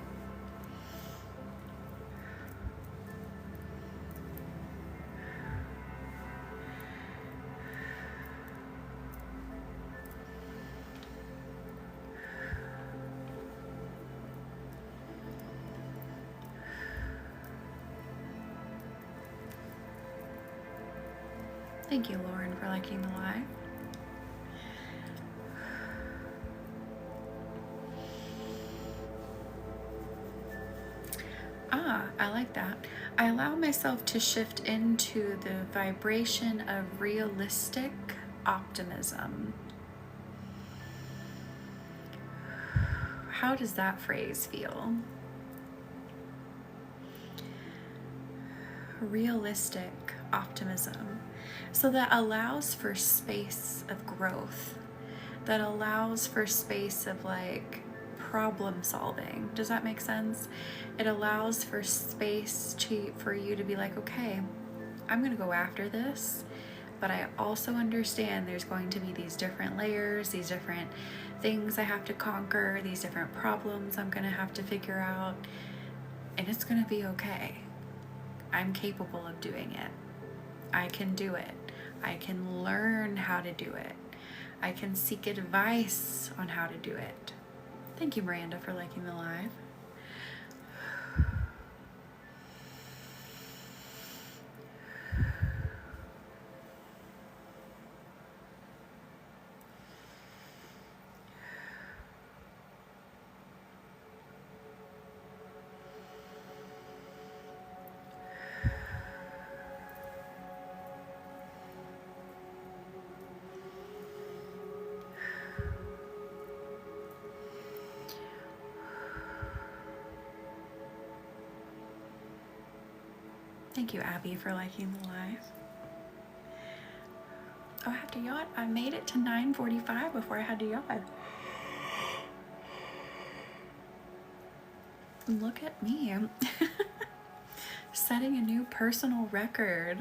Thank you, Lauren, for liking the live. I like that. I allow myself to shift into the vibration of realistic optimism. How does that phrase feel? Realistic optimism. So that allows for space of growth, that allows for space of like problem solving. Does that make sense? It allows for space for you to be like, okay, I'm gonna go after this, but I also understand there's going to be these different layers, these different things I have to conquer, these different problems I'm gonna have to figure out, and it's gonna be okay. I'm capable of doing it. I can do it. I can learn how to do it. I can seek advice on how to do it. Thank you, Miranda, for liking the live. Thank you, Abby, for liking the live. Oh, I have to yawn. I made it to 9:45 before I had to yawn. Look at me. I'm setting a new personal record.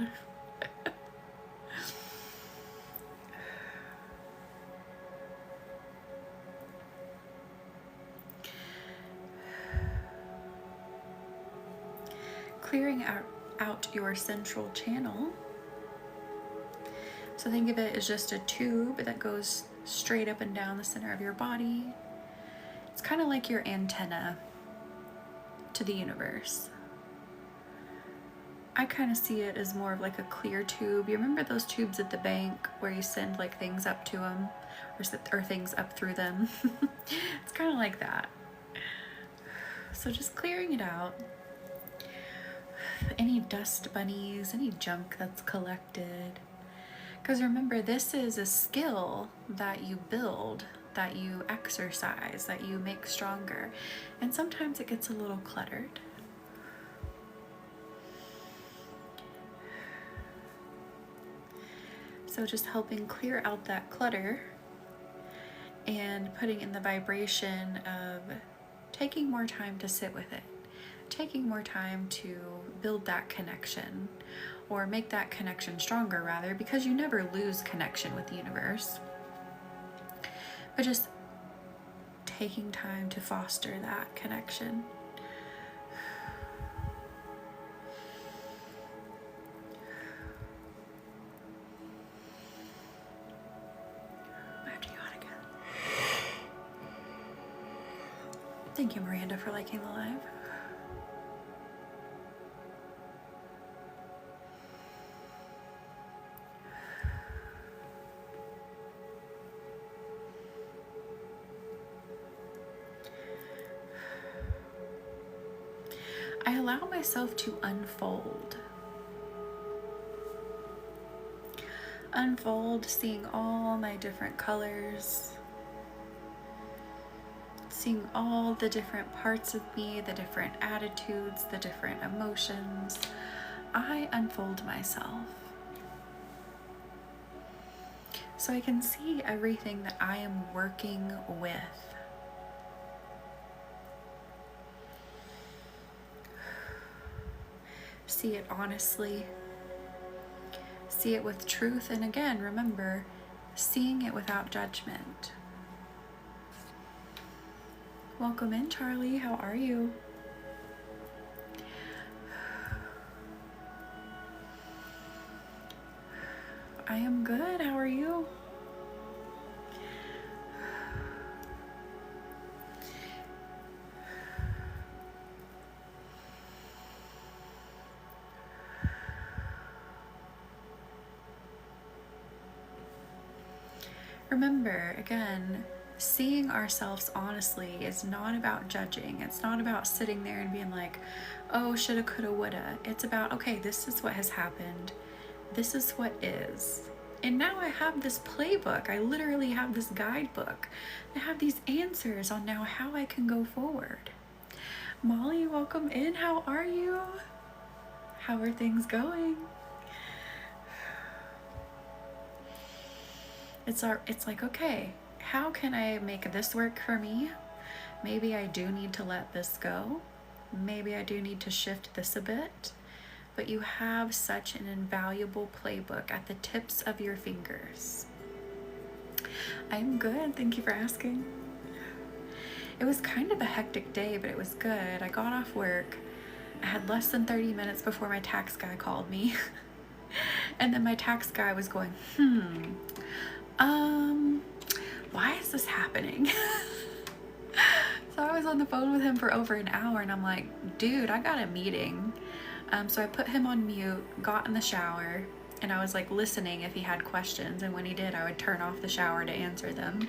Clearing out your central channel. So think of it as just a tube that goes straight up and down the center of your body. It's kind of like your antenna to the universe. I kind of see it as more of like a clear tube. You remember those tubes at the bank where you send like things up to them or things up through them? It's kind of like that. So just clearing it out. Any dust bunnies, any junk that's collected. Because remember, this is a skill that you build, that you exercise, that you make stronger. And sometimes it gets a little cluttered. So just helping clear out that clutter and putting in the vibration of taking more time to sit with it. Taking more time to build that connection, or make that connection stronger rather, because you never lose connection with the universe, but just taking time to foster that connection. I have to yawn again. Thank you, Miranda, for liking the live. I allow myself to unfold. Unfold, seeing all my different colors, seeing all the different parts of me, the different attitudes, the different emotions. I unfold myself so I can see everything that I am working with. See it honestly. See it with truth. And again, remember, seeing it without judgment. Welcome in, Charlie. How are you? I am good. How are you? Remember, again, seeing ourselves honestly is not about judging. It's not about sitting there and being like, oh, shoulda, coulda, woulda. It's about, okay, this is what has happened. This is what is. And now I have this playbook. I literally have this guidebook. I have these answers on now how I can go forward. Molly, welcome in. How are you? How are things going? It's like, okay, how can I make this work for me? Maybe I do need to let this go. Maybe I do need to shift this a bit. But you have such an invaluable playbook at the tips of your fingers. I'm good. Thank you for asking. It was kind of a hectic day, but it was good. I got off work. I had less than 30 minutes before my tax guy called me. And then my tax guy was going, why is this happening? So I was on the phone with him for over an hour and I'm like, dude, I got a meeting. So I put him on mute, got in the shower, and I was like listening if he had questions, and when he did, I would turn off the shower to answer them.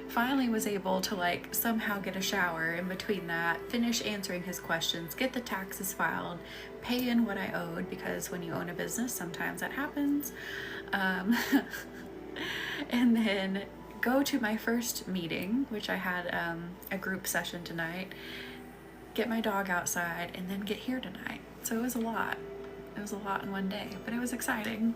Finally was able to like somehow get a shower in between that, finish answering his questions, get the taxes filed, pay in what I owed, because when you own a business, sometimes that happens. And then go to my first meeting, which I had a group session tonight, get my dog outside, and then get here tonight. So it was a lot. It was a lot in one day, but it was exciting.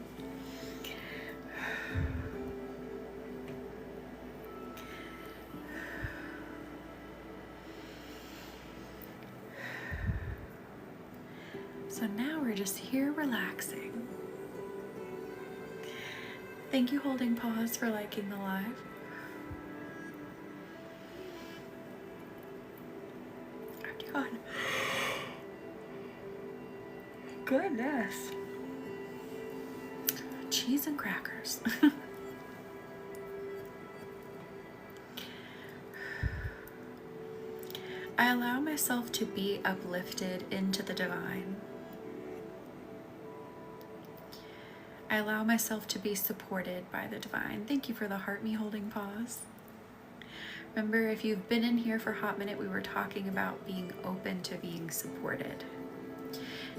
So now we're just here relaxing. Thank you, Holding Pause, for liking the live. Oh, God. Goodness. Cheese and crackers. I allow myself to be uplifted into the divine. I allow myself to be supported by the divine. Thank you for the heart me holding pause. Remember, if you've been in here for a hot minute, we were talking about being open to being supported.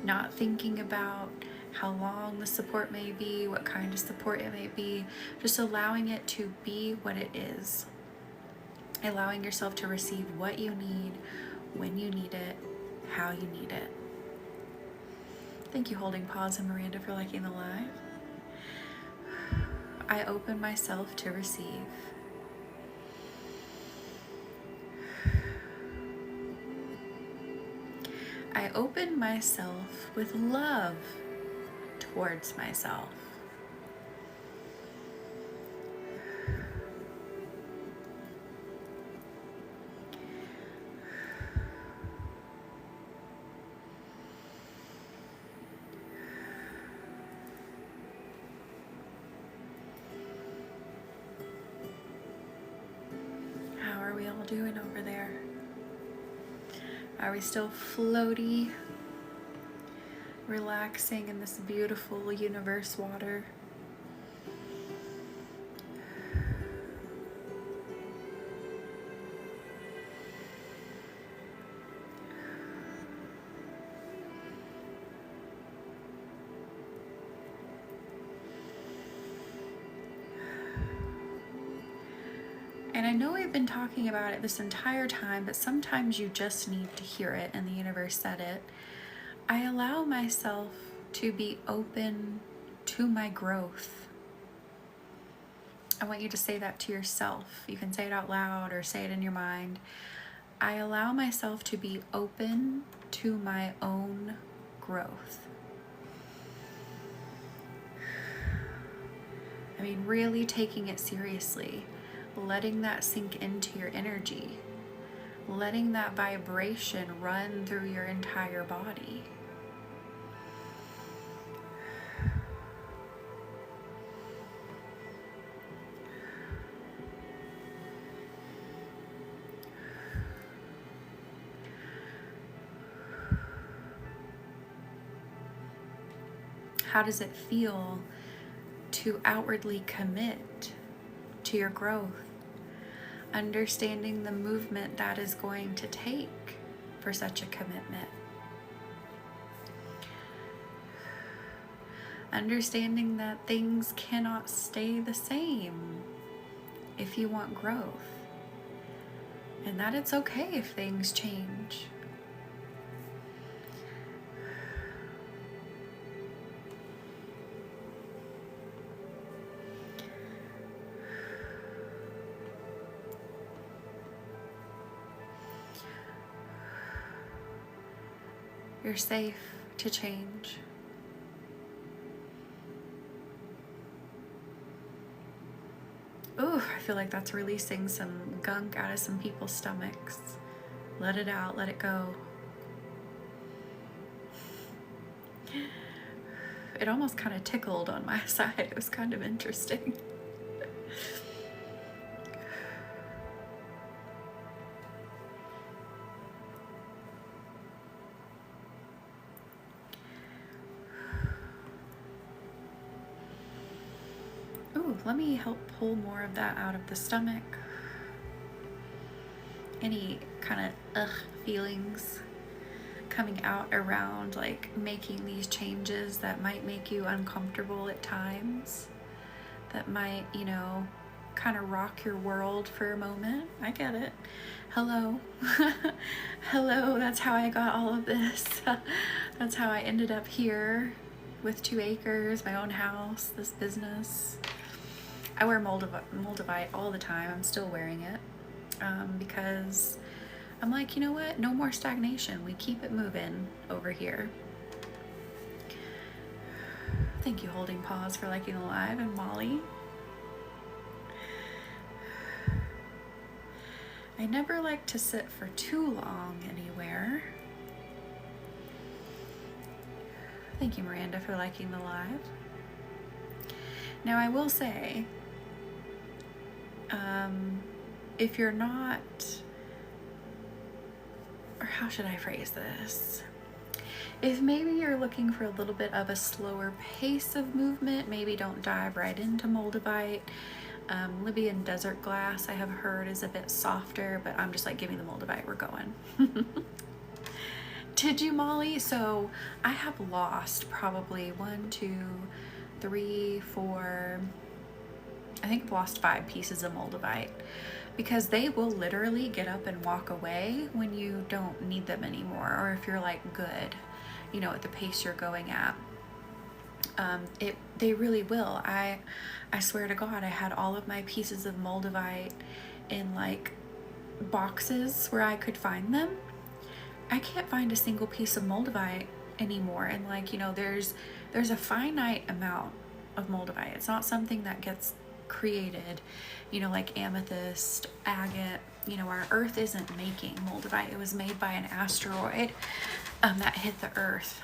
Not thinking about how long the support may be, what kind of support it may be, just allowing it to be what it is. Allowing yourself to receive what you need, when you need it, how you need it. Thank you, Holding Pause and Miranda, for liking the live. I open myself to receive. I open myself with love towards myself. How are we all doing over there? Are we still floaty, relaxing in this beautiful universe water? And I know we've been talking about it this entire time, but sometimes you just need to hear it, and the universe said it. I allow myself to be open to my growth. I want you to say that to yourself. You can say it out loud or say it in your mind. I allow myself to be open to my own growth. I mean, really taking it seriously, letting that sink into your energy, letting that vibration run through your entire body. How does it feel to outwardly commit to your growth? Understanding the movement that is going to take for such a commitment. Understanding that things cannot stay the same if you want growth. And that it's okay if things change. You're safe to change. Ooh, I feel like that's releasing some gunk out of some people's stomachs. Let it out, let it go. It almost kind of tickled on my side. It was kind of interesting. Let me help pull more of that out of the stomach. Any kind of feelings coming out around like making these changes that might make you uncomfortable at times, that might, you know, kind of rock your world for a moment. I get it. Hello. Hello, that's how I got all of this. That's how I ended up here with 2 acres, my own house, this business. I wear Moldavite all the time. I'm still wearing it because I'm like, you know what? No more stagnation. We keep it moving over here. Thank you, Holding Pause, for liking the live, and Molly. I never like to sit for too long anywhere. Thank you, Miranda, for liking the live. Now, I will say, if you're not, or how should I phrase this? If maybe you're looking for a little bit of a slower pace of movement, maybe don't dive right into Moldavite. Libyan desert glass, I have heard, is a bit softer, but I'm just like, give me the Moldavite, we're going. Did you, Molly? So I have lost probably 1, 2, 3, 4, I think I've lost 5 pieces of Moldavite, because they will literally get up and walk away when you don't need them anymore, or if you're like good, you know, at the pace you're going at. They really will. I swear to God, I had all of my pieces of Moldavite in like boxes where I could find them. I can't find a single piece of Moldavite anymore. And like, you know, there's a finite amount of Moldavite. It's not something that gets created, you know, like amethyst, agate. You know, our earth isn't making Moldavite. It was made by an asteroid that hit the earth.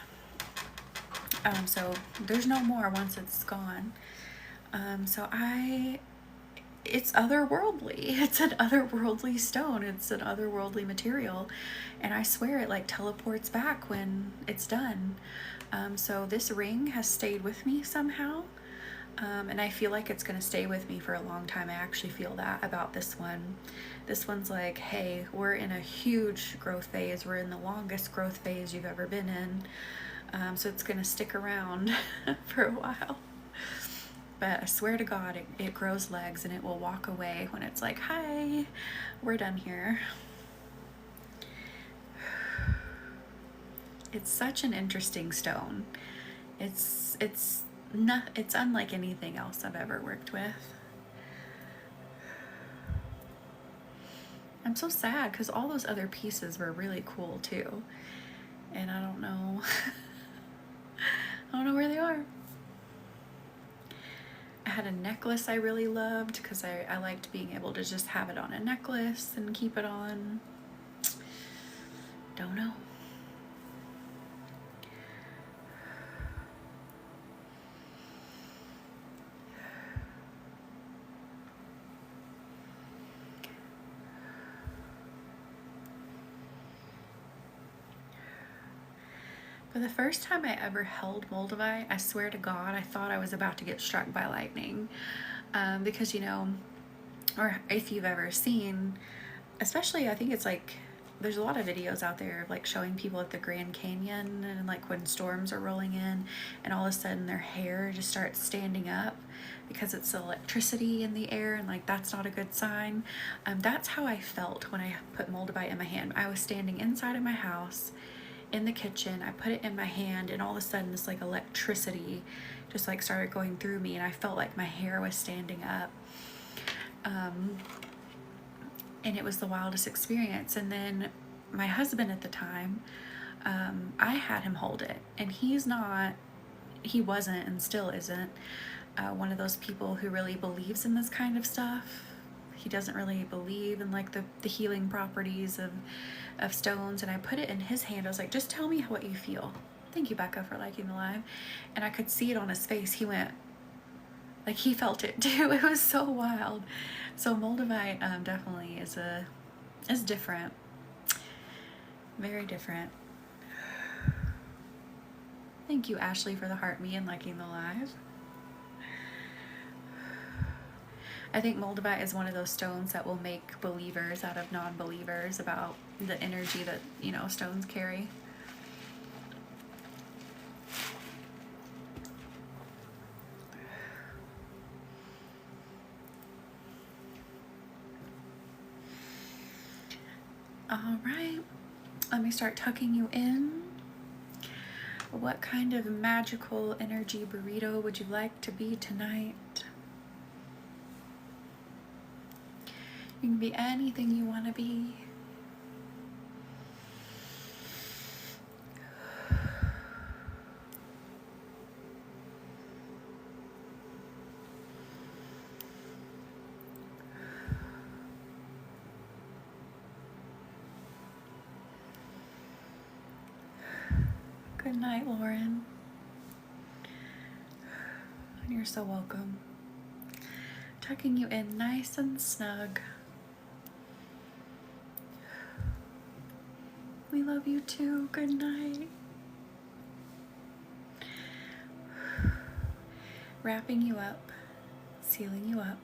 So there's no more once it's gone. So it's otherworldly. It's an otherworldly stone. It's an otherworldly material. And I swear it like teleports back when it's done. So this ring has stayed with me somehow. And I feel like it's going to stay with me for a long time. I actually feel that about this one. This one's like, hey, we're in a huge growth phase. We're in the longest growth phase you've ever been in. So it's going to stick around for a while. but I swear to God, it grows legs and it will walk away when it's like, hi, we're done here. It's such an interesting stone. It's unlike anything else I've ever worked with. I'm so sad because all those other pieces were really cool too. And I don't know. I don't know where they are. I had a necklace I really loved because I liked being able to just have it on a necklace and keep it on. Don't know. For the first time I ever held Moldavite, I swear to God, I thought I was about to get struck by lightning. Because, you know, or if you've ever seen, especially I think it's like, there's a lot of videos out there of like showing people at the Grand Canyon and like when storms are rolling in and all of a sudden their hair just starts standing up because it's electricity in the air and like that's not a good sign. That's how I felt when I put Moldavite in my hand. I was standing inside of my house in the kitchen, I put it in my hand and all of a sudden this like electricity just like started going through me and I felt like my hair was standing up. And it was the wildest experience. And then my husband at the time, I had him hold it and he wasn't and still isn't one of those people who really believes in this kind of stuff. He doesn't really believe in like the healing properties of stones. And I put it in his hand. I was like, just tell me what you feel. Thank you, Becca, for liking the live. And I could see it on his face. He went, like he felt it too. It was so wild. So Moldavite definitely is different. Very different. Thank you, Ashley, for the heart me and liking the live. I think Moldavite is one of those stones that will make believers out of non-believers about the energy that, you know, stones carry. All right, let me start tucking you in. What kind of magical energy burrito would you like to be tonight? You can be anything you want to be. Good night, Lauren. You're so welcome. Tucking you in nice and snug. We love you too. Good night. Wrapping you up, sealing you up.